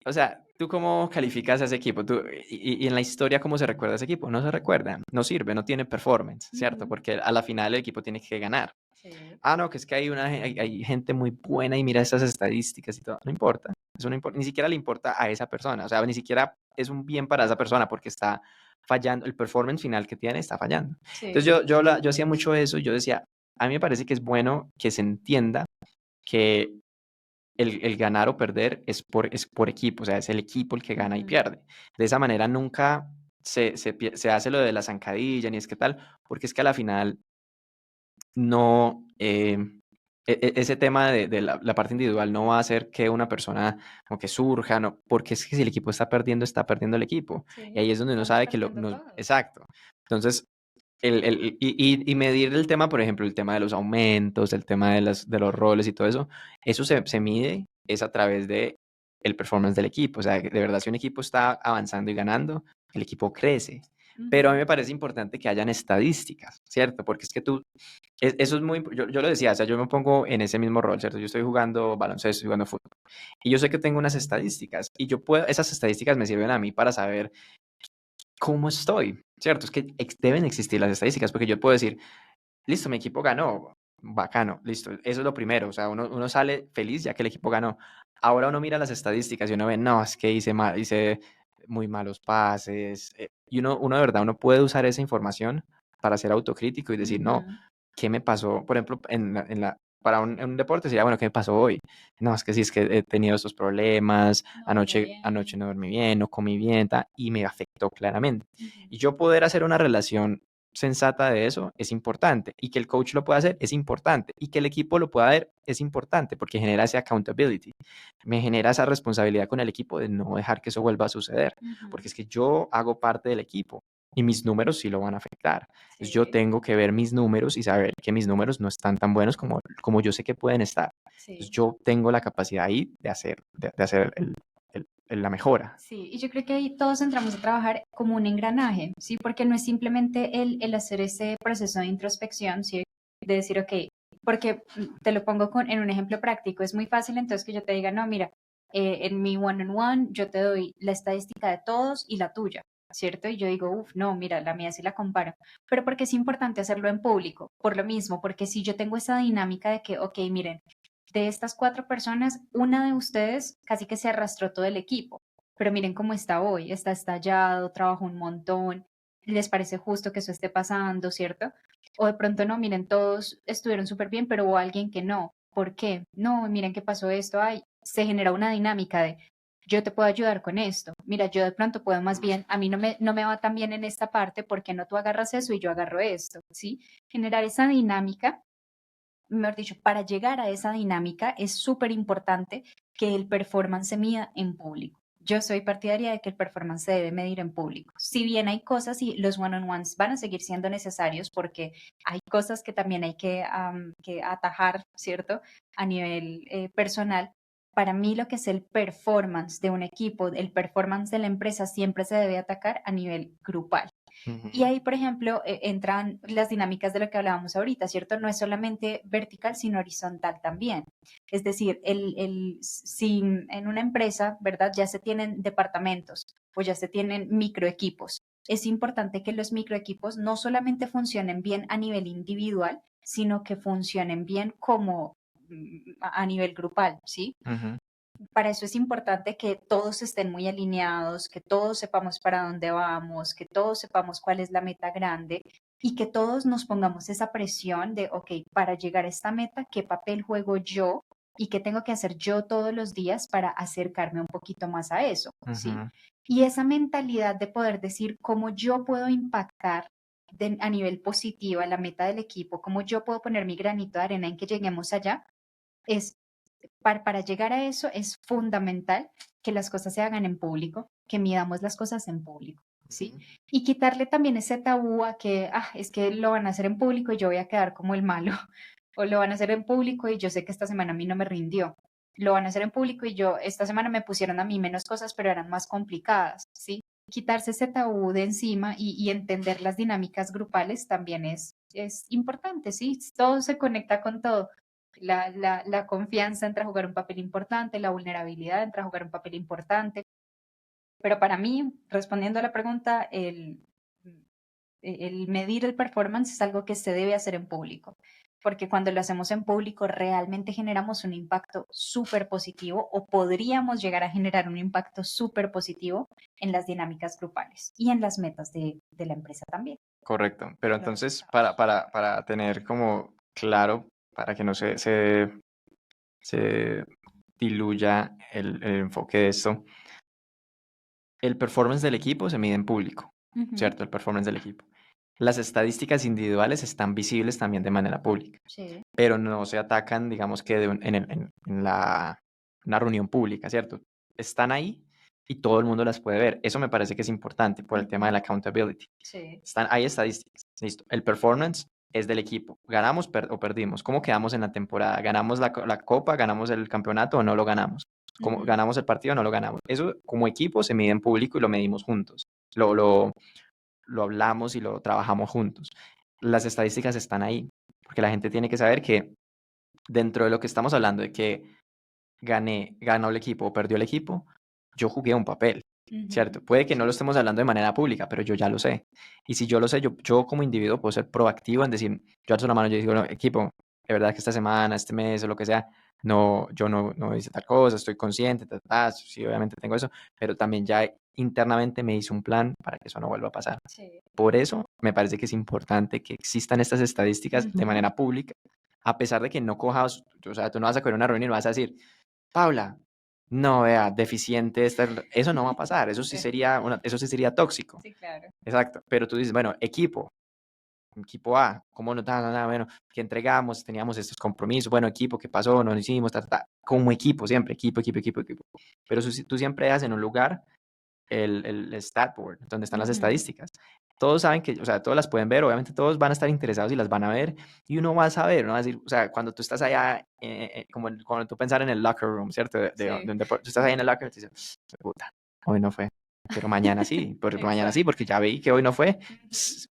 O sea, ¿tú cómo calificas a ese equipo? Y en la historia, ¿cómo se recuerda a ese equipo? No se recuerda, no sirve, no tiene performance, ¿cierto? Ujú. Porque a la final el equipo tiene que ganar. Sí. Ah, no, que es que hay gente muy buena y mira estas estadísticas y todo. No importa, eso no importa, ni siquiera le importa a esa persona, o sea, ni siquiera es un bien para esa persona porque está fallando, el performance final que tiene está fallando. Entonces Sí. yo hacía mucho eso, yo decía, a mí me parece que es bueno que se entienda que el ganar o perder es por equipo, o sea, es el equipo el que gana y Ujú. pierde. De esa manera nunca se hace lo de la zancadilla ni es que tal, porque es que a la final no, ese tema de la parte individual no va a hacer que una persona como que surja, no, porque es que si el equipo está perdiendo el equipo. Y Sí, ahí es donde uno estamos sabe que perdiendo todos. exacto. Entonces, y medir el tema, por ejemplo, el tema de los aumentos, el tema de los roles y todo eso se mide es a través de el performance del equipo. O sea, que de verdad, si un equipo está avanzando y ganando, el equipo crece. Pero a mí Ujú. me parece importante que hayan estadísticas, ¿cierto? Porque es que eso es muy, yo lo decía, o sea, yo me pongo en ese mismo rol, ¿cierto? Yo estoy jugando baloncesto, estoy jugando fútbol. Y yo sé que tengo unas estadísticas y esas estadísticas me sirven a mí para saber cómo estoy, ¿cierto? Es que deben existir las estadísticas porque yo puedo decir, listo, mi equipo ganó, bacano, listo, eso es lo primero, o sea, uno sale feliz ya que el equipo ganó. Ahora uno mira las estadísticas y uno ve, no, es que hice muy malos pases, y uno de verdad, uno puede usar esa información para ser autocrítico y decir, no, Ujú. ¿qué me pasó? Por ejemplo, para en un deporte sería, bueno, ¿qué me pasó hoy? No, es que sí, es que he tenido estos problemas, No durmió anoche bien. no dormí bien, no comí bien, y me afectó claramente. Ujú. Y yo poder hacer una relación sensata de eso es importante, y que el coach lo pueda hacer es importante, y que el equipo lo pueda ver es importante, porque genera ese accountability, me genera esa responsabilidad con el equipo de no dejar que eso vuelva a suceder, porque es que yo hago parte del equipo y mis números sí lo van a afectar. Entonces yo Sí, tengo que ver mis números y saber que mis números no están tan buenos como yo sé que pueden estar. Entonces sí. yo tengo la capacidad ahí de hacer la mejora. Sí, y yo creo que ahí todos entramos a trabajar como un engranaje, ¿sí? Porque no es simplemente el hacer ese proceso de introspección, ¿sí? De decir, ok, porque te lo pongo en un ejemplo práctico, es muy fácil entonces que yo te diga, no, mira, en mi one-on-one yo te doy la estadística de todos y la tuya, ¿cierto? Y yo digo, uff, no, mira, la mía sí la comparo, pero porque es importante hacerlo en público, por lo mismo, porque si yo tengo esa dinámica de que, ok, miren, de estas 4 personas, una de ustedes casi que se arrastró todo el equipo, pero miren cómo está hoy, está estallado, trabajó un montón, les parece justo que eso esté pasando, ¿cierto? O de pronto no, miren, todos estuvieron súper bien, pero hubo alguien que no. ¿Por qué? No, miren qué pasó esto, ay, se genera una dinámica de yo te puedo ayudar con esto. Mira, yo de pronto puedo más bien, a mí no me va tan bien en esta parte, ¿por qué no tú agarras eso y yo agarro esto? ¿Sí? Generar esa dinámica, mejor dicho, para llegar a esa dinámica es súper importante que el performance se mida en público. Yo soy partidaria de que el performance se debe medir en público. Si bien hay cosas y los one-on-ones van a seguir siendo necesarios porque hay cosas que también hay que atajar, ¿cierto? A nivel personal. Para mí lo que es el performance de un equipo, el performance de la empresa siempre se debe atacar a nivel grupal. Y Ujú. ahí, por ejemplo, entran las dinámicas de lo que hablábamos ahorita, ¿cierto? No es solamente vertical, sino horizontal también. Es decir, si en una empresa, ¿verdad? Ya se tienen departamentos o ya se tienen microequipos, es importante que los microequipos no solamente funcionen bien a nivel individual, sino que funcionen bien como a nivel grupal, ¿sí? Ujú. Para eso es importante que todos estén muy alineados, que todos sepamos para dónde vamos, que todos sepamos cuál es la meta grande y que todos nos pongamos esa presión de, ok, para llegar a esta meta, ¿qué papel juego yo y qué tengo que hacer yo todos los días para acercarme un poquito más a eso? ¿Sí? Ujú. Y esa mentalidad de poder decir cómo yo puedo impactar a nivel positivo a la meta del equipo, cómo yo puedo poner mi granito de arena en que lleguemos allá, es para llegar a eso es fundamental que las cosas se hagan en público, que midamos las cosas en público, ¿sí? Ujú. Y quitarle también ese tabú a que, es que lo van a hacer en público y yo voy a quedar como el malo, o lo van a hacer en público y yo sé que esta semana a mí no me rindió, lo van a hacer en público y yo, esta semana me pusieron a mí menos cosas, pero eran más complicadas, ¿sí? Quitarse ese tabú de encima y entender las dinámicas grupales también es importante, ¿sí? Todo se conecta con todo. La confianza entra a jugar un papel importante, la vulnerabilidad entra a jugar un papel importante. Pero para mí, respondiendo a la pregunta, el medir el performance es algo que se debe hacer en público, porque cuando lo hacemos en público realmente generamos un impacto súper positivo o podríamos llegar a generar un impacto súper positivo en las dinámicas grupales y en las metas de la empresa también, Correcto. Pero los entonces, resultados. para tener como claro, para que no se diluya el enfoque de esto, el performance del equipo se mide en público, Ujú. ¿cierto? El performance del equipo. Las estadísticas individuales están visibles también de manera pública, Sí. pero no se atacan, digamos que una reunión pública, ¿cierto? Están ahí y todo el mundo las puede ver. Eso me parece que es importante por el tema de Ujú. la accountability. Sí. Hay estadísticas, listo. El performance es del equipo. ¿Ganamos o perdimos? ¿Cómo quedamos en la temporada? ¿Ganamos la copa? ¿Ganamos el campeonato o no lo ganamos? ¿Cómo Ujú. ganamos el partido o no lo ganamos? Eso como equipo se mide en público y lo medimos juntos. Lo hablamos y lo trabajamos juntos. Las estadísticas están ahí, porque la gente tiene que saber que dentro de lo que estamos hablando de que ganó el equipo o perdió el equipo, yo jugué un papel, Ujú. ¿cierto? Puede que no lo Sí. estemos hablando de manera pública, pero yo ya lo sé. Y si yo lo sé, yo como individuo puedo ser proactivo en decir, yo alzo la mano, yo digo, no, equipo, de verdad que esta semana, este mes o lo que sea, no, yo no hice tal cosa, estoy consciente, sí, obviamente tengo eso, pero también ya internamente me hice un plan para que eso no vuelva a pasar. Sí. Por eso me parece que es importante que existan estas estadísticas de Ujú. manera pública, a pesar de que no cojas, o sea, tú no vas a coger una reunión y vas a decir, Paula, no, vea, deficiente, eso no va a pasar, eso sí Sí, sería eso sí sería tóxico. sí, claro. Exacto. Pero tú dices, bueno, equipo. equipo A, ¿cómo nos da? Bueno, ¿qué entregamos? Teníamos estos compromisos, bueno, equipo, ¿qué pasó? No lo hicimos, como equipo, siempre, equipo. Pero tú siempre das en un lugar el stat board, donde están las estadísticas. Todos saben que, o sea, todos las pueden ver, obviamente todos van a estar interesados y las van a ver, y uno va a saber, ¿no? Va a decir, o sea, cuando tú estás allá, cuando tú pensar en el locker room, ¿cierto? De un deporte, tú estás ahí en el locker y dices, puta, hoy no fue, pero mañana sí, porque mañana sí, porque ya vi que hoy no fue,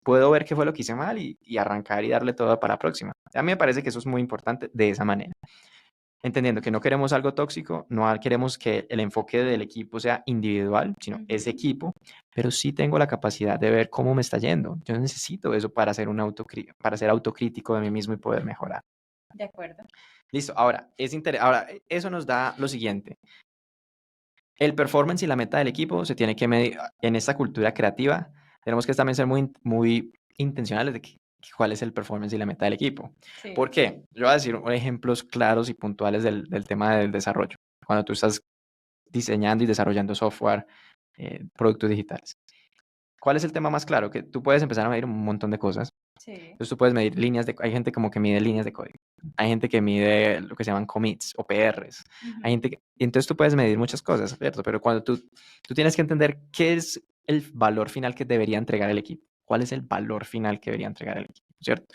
puedo ver qué fue lo que hice mal y arrancar y darle todo para la próxima. A mí me parece que eso es muy importante de esa manera. Entendiendo que no queremos algo tóxico, no queremos que el enfoque del equipo sea individual, sino es equipo, pero sí tengo la capacidad de ver cómo me está yendo. Yo necesito eso para ser para ser autocrítico de mí mismo y poder mejorar. De acuerdo. Listo, ahora, eso nos da lo siguiente. El performance y la meta del equipo se tiene que medir en esta cultura creativa. Tenemos que también ser muy intencionales de cuál es el performance y la meta del equipo. Sí. ¿Por qué? Yo voy a decir ejemplos claros y puntuales del tema del desarrollo. Cuando tú estás diseñando y desarrollando software, productos digitales. ¿Cuál es el tema más claro? Que tú puedes empezar a medir un montón de cosas. Sí. Entonces tú puedes medir hay gente como que mide líneas de código. Hay gente que mide lo que se llaman commits o PRs. Hay gente y entonces tú puedes medir muchas cosas, ¿cierto? Pero cuando tú tienes que entender qué es el valor final que debería entregar el equipo. ¿Cuál es el valor final que debería entregar el equipo? ¿Cierto?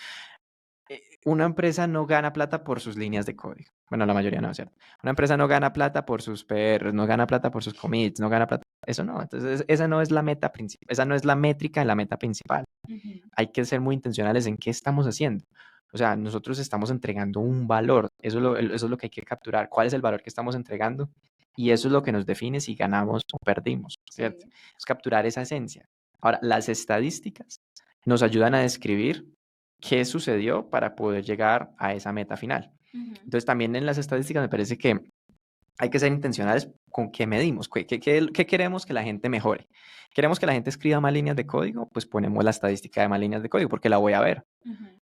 Una empresa no gana plata por sus líneas de código. Bueno, la mayoría no, ¿cierto? Una empresa no gana plata por sus PRs, no gana plata por sus commits, no gana plata. Eso no. Entonces, esa no es la meta principal. Esa no es la métrica en la meta principal. Hay que ser muy intencionales en qué estamos haciendo. O sea, nosotros estamos entregando un valor. Eso es lo que hay que capturar. ¿Cuál es el valor que estamos entregando? Y eso es lo que nos define si ganamos o perdimos, ¿cierto? Sí. Es capturar esa esencia. Ahora, las estadísticas nos ayudan a describir qué sucedió para poder llegar a esa meta final. Entonces, también en las estadísticas me parece que hay que ser intencionales con qué medimos, qué queremos que la gente mejore. ¿Queremos que la gente escriba más líneas de código? Pues ponemos la estadística de más líneas de código porque la voy a ver.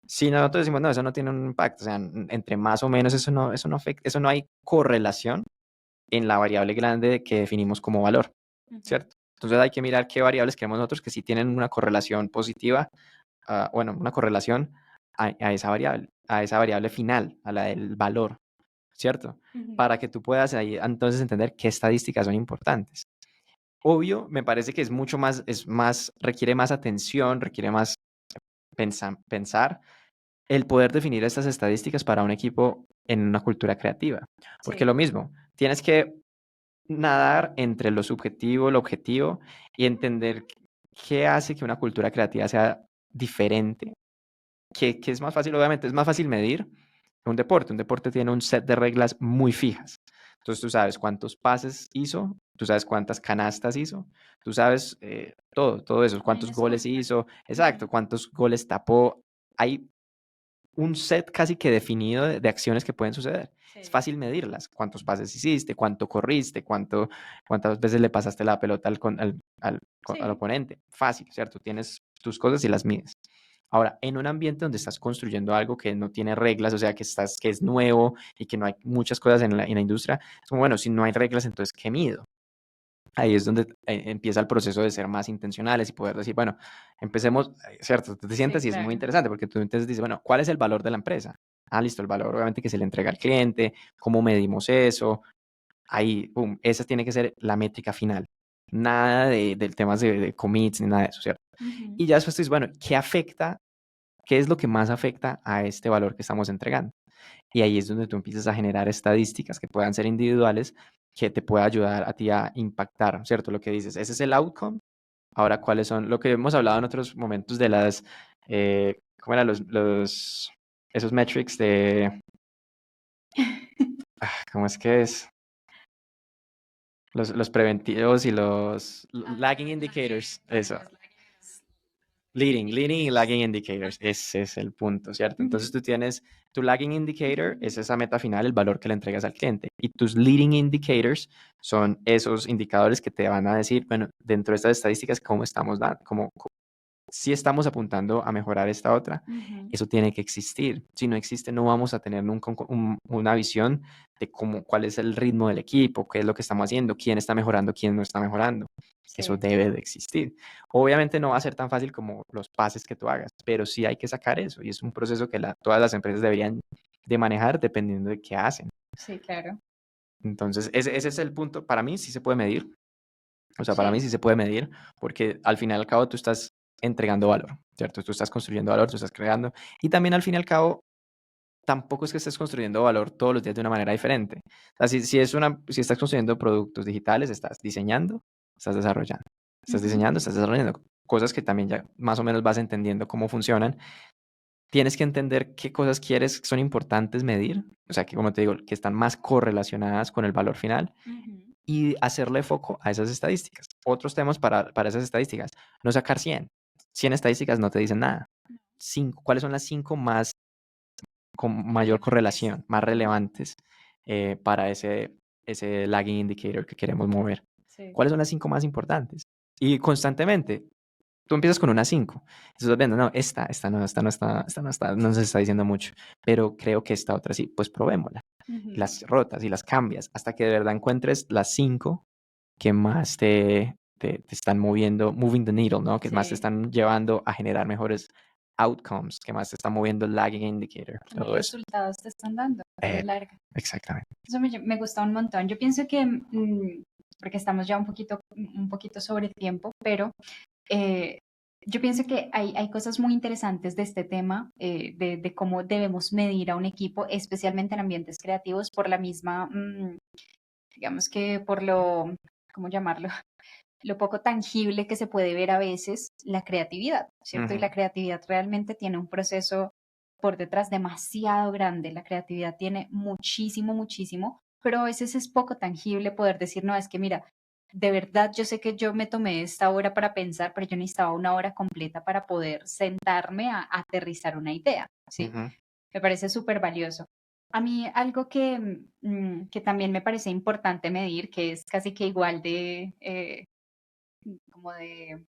Si nosotros decimos, no, eso no tiene un impacto, o sea, entre más o menos eso no afecta, eso no hay correlación en la variable grande que definimos como valor, ¿cierto? Entonces hay que mirar qué variables queremos nosotros que sí tienen una correlación positiva, una correlación a esa variable final, a la del valor, ¿cierto? Para que tú puedas ahí entonces entender qué estadísticas son importantes. Obvio, me parece que requiere más atención, requiere más pensar el poder definir estas estadísticas para un equipo en una cultura creativa. Porque lo mismo, tienes que nadar entre lo subjetivo, lo objetivo y entender qué hace que una cultura creativa sea diferente, que es más fácil, obviamente, es más fácil medir un deporte. Un deporte tiene un set de reglas muy fijas. Entonces tú sabes cuántos pases hizo, tú sabes cuántas canastas hizo, tú sabes todo eso, cuántos goles hizo, exacto, cuántos goles tapó. Hay un set casi que definido de acciones que pueden suceder. Sí. Es fácil medirlas. ¿Cuántos pases hiciste? ¿Cuánto corriste? ¿Cuántas veces le pasaste la pelota al oponente? Fácil, ¿cierto? Tienes tus cosas y las mides. Ahora, en un ambiente donde estás construyendo algo que no tiene reglas, o sea, que es nuevo y que no hay muchas cosas en la industria, es como, bueno, si no hay reglas, entonces, ¿qué mido? Ahí es donde empieza el proceso de ser más intencionales y poder decir, bueno, empecemos, ¿cierto? Tú te sientes y es muy interesante porque tú entonces dices, bueno, ¿cuál es el valor de la empresa? Listo, el valor obviamente que se le entrega al cliente, cómo medimos eso, ahí, pum, esa tiene que ser la métrica final. Nada de temas de commits ni nada de eso, ¿cierto? Y ya después tú dices, bueno, ¿qué es lo que más afecta a este valor que estamos entregando? Y ahí es donde tú empiezas a generar estadísticas que puedan ser individuales, que te pueda ayudar a ti a impactar, ¿cierto? Lo que dices, ese es el outcome. Ahora, ¿cuáles son? Lo que hemos hablado en otros momentos de ¿cómo eran esos metrics ¿cómo es que es? Los preventivos y los lagging indicators, eso. Leading y lagging indicators, ese es el punto, ¿cierto? Entonces tú tienes tu lagging indicator, es esa meta final, el valor que le entregas al cliente. Y tus leading indicators son esos indicadores que te van a decir, bueno, dentro de estas estadísticas, cómo estamos dando, si estamos apuntando a mejorar esta otra, Ujú. eso tiene que existir. Si no existe, no vamos a tener nunca una visión de cuál es el ritmo del equipo, qué es lo que estamos haciendo, quién está mejorando, quién no está mejorando. Eso Sí, debe de existir. Obviamente no va a ser tan fácil como los pases que tú hagas, pero sí hay que sacar eso y es un proceso que todas las empresas deberían de manejar dependiendo de qué hacen. sí, claro. Entonces, ese es el punto. Para mí sí se puede medir. O sea, para mí Sí. sí se puede medir porque al fin y al cabo tú estás entregando valor, ¿cierto? Tú estás construyendo valor, tú estás creando. Y también al fin y al cabo, tampoco es que estés construyendo valor todos los días de una manera diferente. O sea, si estás construyendo productos digitales, estás diseñando, estás desarrollando. Estás Ujú. diseñando, estás desarrollando. Cosas que también ya más o menos vas entendiendo cómo funcionan. Tienes que entender qué cosas quieres que son importantes medir. O sea, que como te digo, que están más correlacionadas con el valor final Ujú. y hacerle foco a esas estadísticas. Otros temas para esas estadísticas. No sacar 100. 100 estadísticas no te dicen nada. ¿Cuáles son las 5 más con mayor Relevantes. correlación, más Ujú. relevantes para ese lagging indicator que queremos mover? Sí. ¿Cuáles son las 5 más importantes? Y constantemente, tú empiezas con una 5. Entonces vas viendo, no, no se está diciendo mucho, pero creo que esta otra sí, pues probémosla. Y Ujú. las rotas y las cambias hasta que de verdad encuentres las 5 que más te están moviendo, moving the needle, ¿no? Que más te Sí. están llevando a generar mejores outcomes, que más te están moviendo el lagging indicator, ¿Qué más todo eso. resultados te están dando a la Epa, larga? exactamente. Eso me gusta un montón. Yo pienso que, porque estamos ya un poquito sobre el tiempo, pero eh, yo pienso que hay cosas muy interesantes de este tema, de cómo debemos medir a un equipo, especialmente en ambientes creativos, por la misma, digamos que por lo, ¿cómo llamarlo? Lo poco tangible que se puede ver a veces la creatividad, ¿cierto? Y Ujú, la creatividad realmente tiene un proceso por detrás demasiado grande. La creatividad tiene muchísimo, muchísimo, pero a veces es poco tangible poder decir, no, es que mira, de verdad yo sé que yo me tomé esta hora para pensar, pero yo necesitaba una hora completa para poder sentarme a aterrizar una idea, ¿sí? ujú, Me parece súper valioso. A mí algo que también me parece importante medir, que es casi que igual de, como de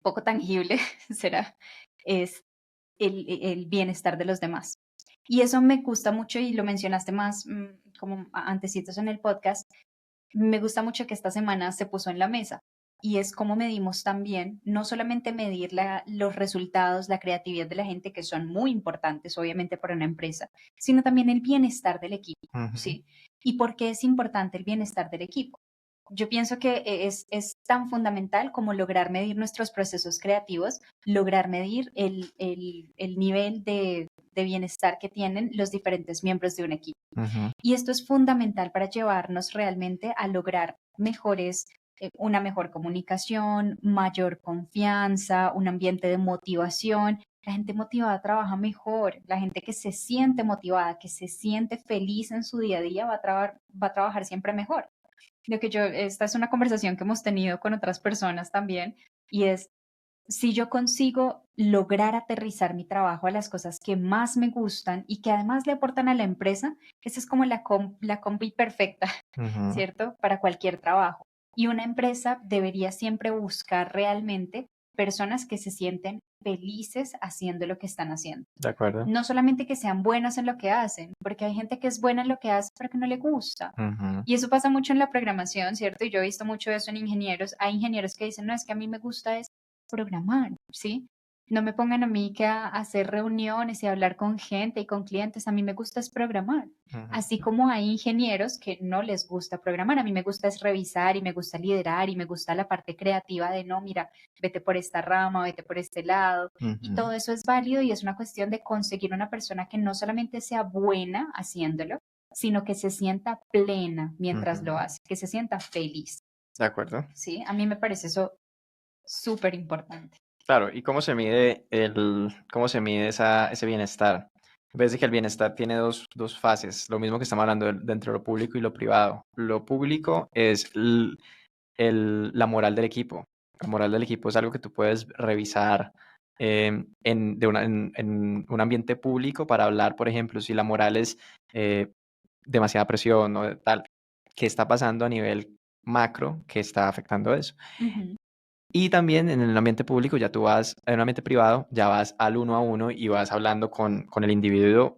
poco tangible, será, es el bienestar de los demás. Y eso me gusta mucho y lo mencionaste más como antecitos en el podcast. Me gusta mucho que esta semana se puso en la mesa y es cómo medimos también, no solamente medir los resultados, la creatividad de la gente, que son muy importantes, obviamente, para una empresa, sino también el bienestar del equipo, ujú, ¿sí? ¿Y por qué es importante el bienestar del equipo? Yo pienso que es tan fundamental como lograr medir nuestros procesos creativos, lograr medir el nivel de bienestar que tienen los diferentes miembros de un equipo. ujú, Y esto es fundamental para llevarnos realmente a lograr una mejor comunicación, mayor confianza, un ambiente de motivación. La gente motivada trabaja mejor, la gente que se siente motivada, que se siente feliz en su día a día va a trabajar siempre mejor. Esta es una conversación que hemos tenido con otras personas también, y es, si yo consigo lograr aterrizar mi trabajo a las cosas que más me gustan y que además le aportan a la empresa, esa es como la combi perfecta, ujú. ¿cierto? Para cualquier trabajo. Y una empresa debería siempre buscar realmente personas que se sienten felices haciendo lo que están haciendo. De acuerdo. No solamente que sean buenas en lo que hacen, porque hay gente que es buena en lo que hace, pero que no le gusta. Ujú, Y eso pasa mucho en la programación, ¿cierto? Y yo he visto mucho eso en ingenieros. Hay ingenieros que dicen, no, es que a mí me gusta es programar, ¿sí? No me pongan a mí que a hacer reuniones y a hablar con gente y con clientes. A mí me gusta es programar. ujú, Así como hay ingenieros que no les gusta programar. A mí me gusta es revisar y me gusta liderar y me gusta la parte creativa de, no, mira, vete por esta rama, vete por este lado. Y ujú, todo eso es válido y es una cuestión de conseguir una persona que no solamente sea buena haciéndolo, sino que se sienta plena mientras lo ujú. hace, que se sienta feliz, De acuerdo. ¿sí? A mí me parece eso súper importante. Claro, ¿y cómo se mide ese bienestar? Ves que el bienestar tiene dos fases, lo mismo que estamos hablando dentro de lo público y lo privado. Lo público es la moral del equipo. La moral del equipo es algo que tú puedes revisar en un ambiente público para hablar, por ejemplo, si la moral es eh, demasiada presión o tal, qué está pasando a nivel macro que está afectando eso. Ujú. Y también en el ambiente público, ya tú vas, en un ambiente privado, ya vas al uno a uno y vas hablando con el individuo,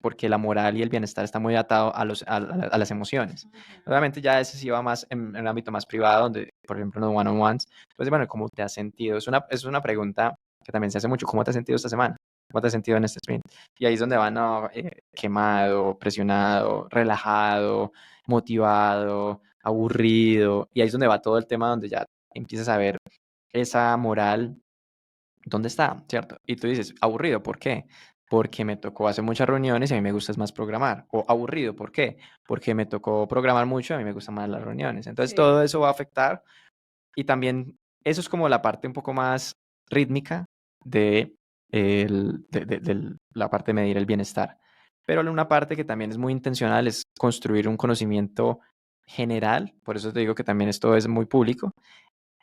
porque la moral y el bienestar está muy atado a las emociones. Obviamente ya ese sí va más en el ámbito más privado, donde, por ejemplo, en los one-on-ones. Entonces, bueno, ¿cómo te has sentido? Es una pregunta que también se hace mucho. ¿Cómo te has sentido esta semana? ¿Cómo te has sentido en este sprint? Y ahí es donde van, no, quemado, presionado, relajado, motivado, aburrido. Y ahí es donde va todo el tema donde ya empiezas a ver esa moral, ¿dónde está? ¿Cierto? Y tú dices, aburrido, ¿por qué? Porque me tocó hacer muchas reuniones y a mí me gusta es más programar. O aburrido, ¿por qué? Porque me tocó programar mucho y a mí me gustan más las reuniones. Entonces Sí. todo eso va a afectar y también eso es como la parte un poco más rítmica de la parte de medir el bienestar. Pero una parte que también es muy intencional es construir un conocimiento general, por eso te digo que también esto es muy público,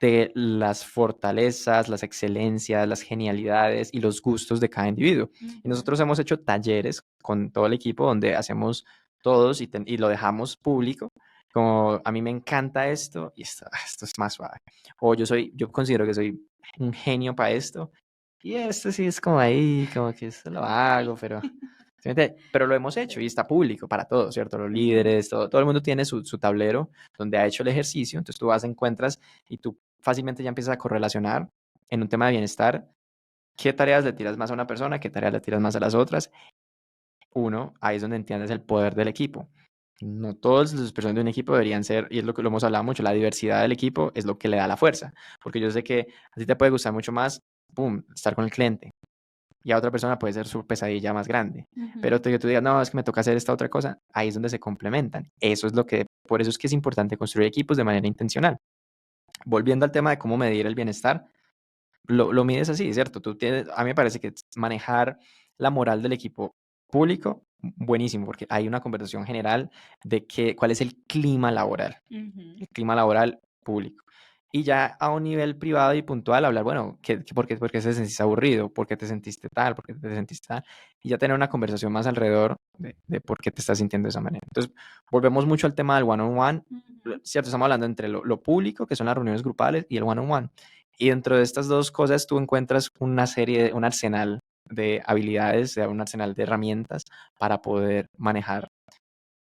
de las fortalezas, las excelencias, las genialidades y los gustos de cada individuo. Y nosotros hemos hecho talleres con todo el equipo donde hacemos todos y lo dejamos público, como a mí me encanta esto y esto es más suave. O yo considero que soy un genio para esto y esto sí es como ahí, como que esto lo hago, pero... ¿sí me entiende? Pero lo hemos hecho y Sí. está público para todos, ¿cierto? Los Ujú. líderes, todo el mundo tiene su tablero donde ha hecho el ejercicio, entonces tú vas, encuentras y tú fácilmente ya empiezas a correlacionar en un tema de bienestar qué tareas le tiras más a una persona, qué tareas le tiras más a las otras. Uno, ahí es donde entiendes el poder del equipo. No todas las personas de un equipo deberían ser, y es lo que lo hemos hablado mucho, la diversidad del equipo es lo que le da la fuerza, porque yo sé que a ti te puede gustar mucho más, boom, estar con el cliente, y a otra persona puede ser su pesadilla más grande, Ujú. pero que tú digas, no, es que me toca hacer esta otra cosa, ahí es donde se complementan. Eso es por eso es que es importante construir equipos de manera intencional. Volviendo al tema de cómo medir el bienestar, lo mides así, ¿cierto? A mí me parece que manejar la moral del equipo público, buenísimo, porque hay una conversación general de cuál es el clima laboral, Ujú. el clima laboral público. Y ya a un nivel privado y puntual hablar, bueno, ¿por qué te sentiste aburrido? ¿Por qué te sentiste tal? ¿Por qué te sentiste tal? Y ya tener una conversación más alrededor de por qué te estás sintiendo de esa manera. Entonces, volvemos mucho al tema del one-on-one, Ujú. ¿cierto? Estamos hablando entre lo público, que son las reuniones grupales, y el one-on-one. Y dentro de estas dos cosas tú encuentras un arsenal de habilidades, un arsenal de herramientas para poder manejar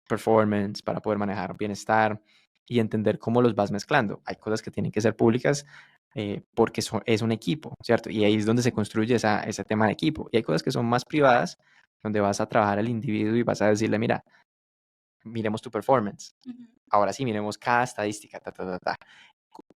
performance, para poder manejar bienestar y entender cómo los vas mezclando. Hay cosas que tienen que ser públicas porque es un equipo, ¿cierto? Y ahí es donde se construye ese tema de equipo. Y hay cosas que son más privadas, donde vas a trabajar al individuo y vas a decirle, mira, miremos tu performance. Ujú. Ahora sí, miremos cada estadística, ta, ta, ta, ta.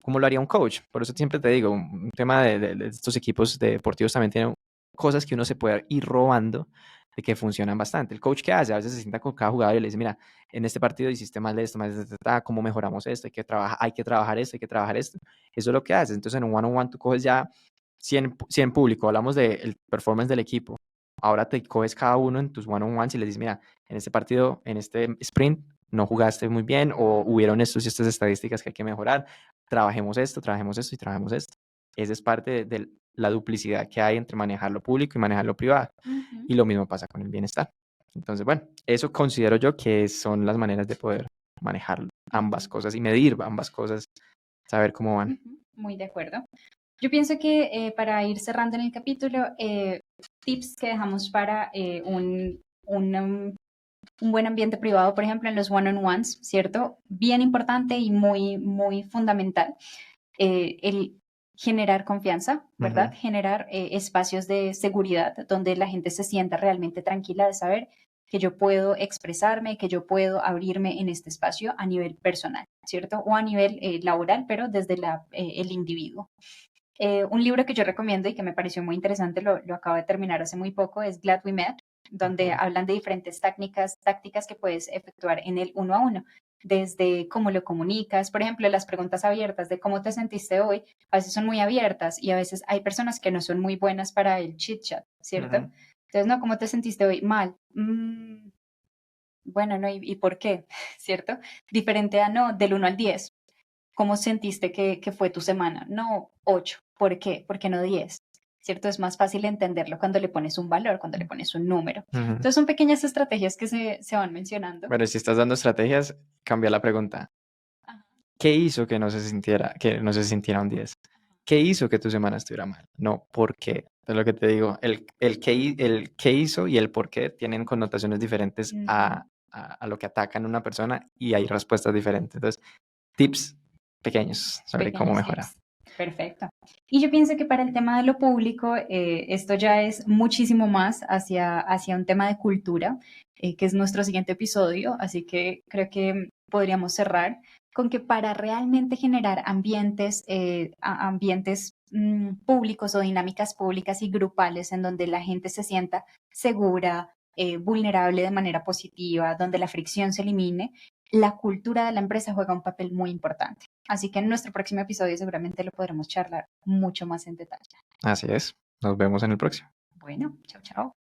¿Cómo lo haría un coach? Por eso siempre te digo, un tema de estos equipos deportivos también tienen cosas que uno se puede ir robando de que funcionan bastante. ¿El coach qué hace? A veces se sienta con cada jugador y le dice, mira, en este partido hiciste mal de esto, mal de esto, ¿cómo mejoramos esto? Hay que trabajar esto, hay que trabajar esto. Eso es lo que haces. Entonces en un one-on-one tú coges ya, si en público hablamos del performance del equipo, ahora te coges cada uno en tus one-on-ones y le dices, mira, en este partido, en este sprint, no jugaste muy bien o hubieron estos y estas estadísticas que hay que mejorar, trabajemos esto y trabajemos esto. Esa es parte de la duplicidad que hay entre manejar lo público y manejar lo privado. Ujú. Y lo mismo pasa con el bienestar. Entonces, bueno, eso considero yo que son las maneras de poder manejar ambas Ujú. cosas y medir ambas cosas, saber cómo van. Ujú. Muy de acuerdo. Yo pienso que para ir cerrando en el capítulo, tips que dejamos para un buen ambiente privado, por ejemplo, en los one-on-ones, ¿cierto? Bien importante y muy, muy fundamental. El generar confianza, ¿verdad? Ujú, Generar espacios de seguridad donde la gente se sienta realmente tranquila de saber que yo puedo expresarme, que yo puedo abrirme en este espacio a nivel personal, ¿cierto? O a nivel laboral, pero desde el individuo. Un libro que yo recomiendo y que me pareció muy interesante, lo acabo de terminar hace muy poco, es Glad We Met, donde ujú. hablan de diferentes tácticas que puedes efectuar en el uno a uno, desde cómo lo comunicas, por ejemplo, las preguntas abiertas de cómo te sentiste hoy, a veces son muy abiertas y a veces hay personas que no son muy buenas para el chit chat, ¿cierto? Ujú. Entonces, no, ¿cómo te sentiste hoy? Mal. Bueno, no, ¿y por qué? ¿Cierto? Diferente a no, del 1 al 10. ¿Cómo sentiste que fue tu semana? No, 8. ¿Por qué? ¿Por qué no 10? ¿Cierto? Es más fácil entenderlo cuando le pones un valor, cuando le pones un número. Ujú. Entonces son pequeñas estrategias que se van mencionando. Bueno, si estás dando estrategias, cambia la pregunta. Ajá. ¿Qué hizo que no se sintiera un 10? ¿qué hizo que tu semana estuviera mal? No, ¿por qué? Es lo que te digo, el qué hizo y el por qué tienen connotaciones diferentes Ujú. a lo que atacan a una persona y hay respuestas diferentes. Entonces, tips pequeños sobre cómo Pequeños mejorar. tips. Perfecto. Y yo pienso que para el tema de lo público, esto ya es muchísimo más hacia un tema de cultura, que es nuestro siguiente episodio. Así que creo que podríamos cerrar con que para realmente generar ambientes, ambientes públicos o dinámicas públicas y grupales en donde la gente se sienta segura, vulnerable de manera positiva, donde la fricción se elimine, la cultura de la empresa juega un papel muy importante. Así que en nuestro próximo episodio seguramente lo podremos charlar mucho más en detalle. Así es. Nos vemos en el próximo. Bueno, chao, chao.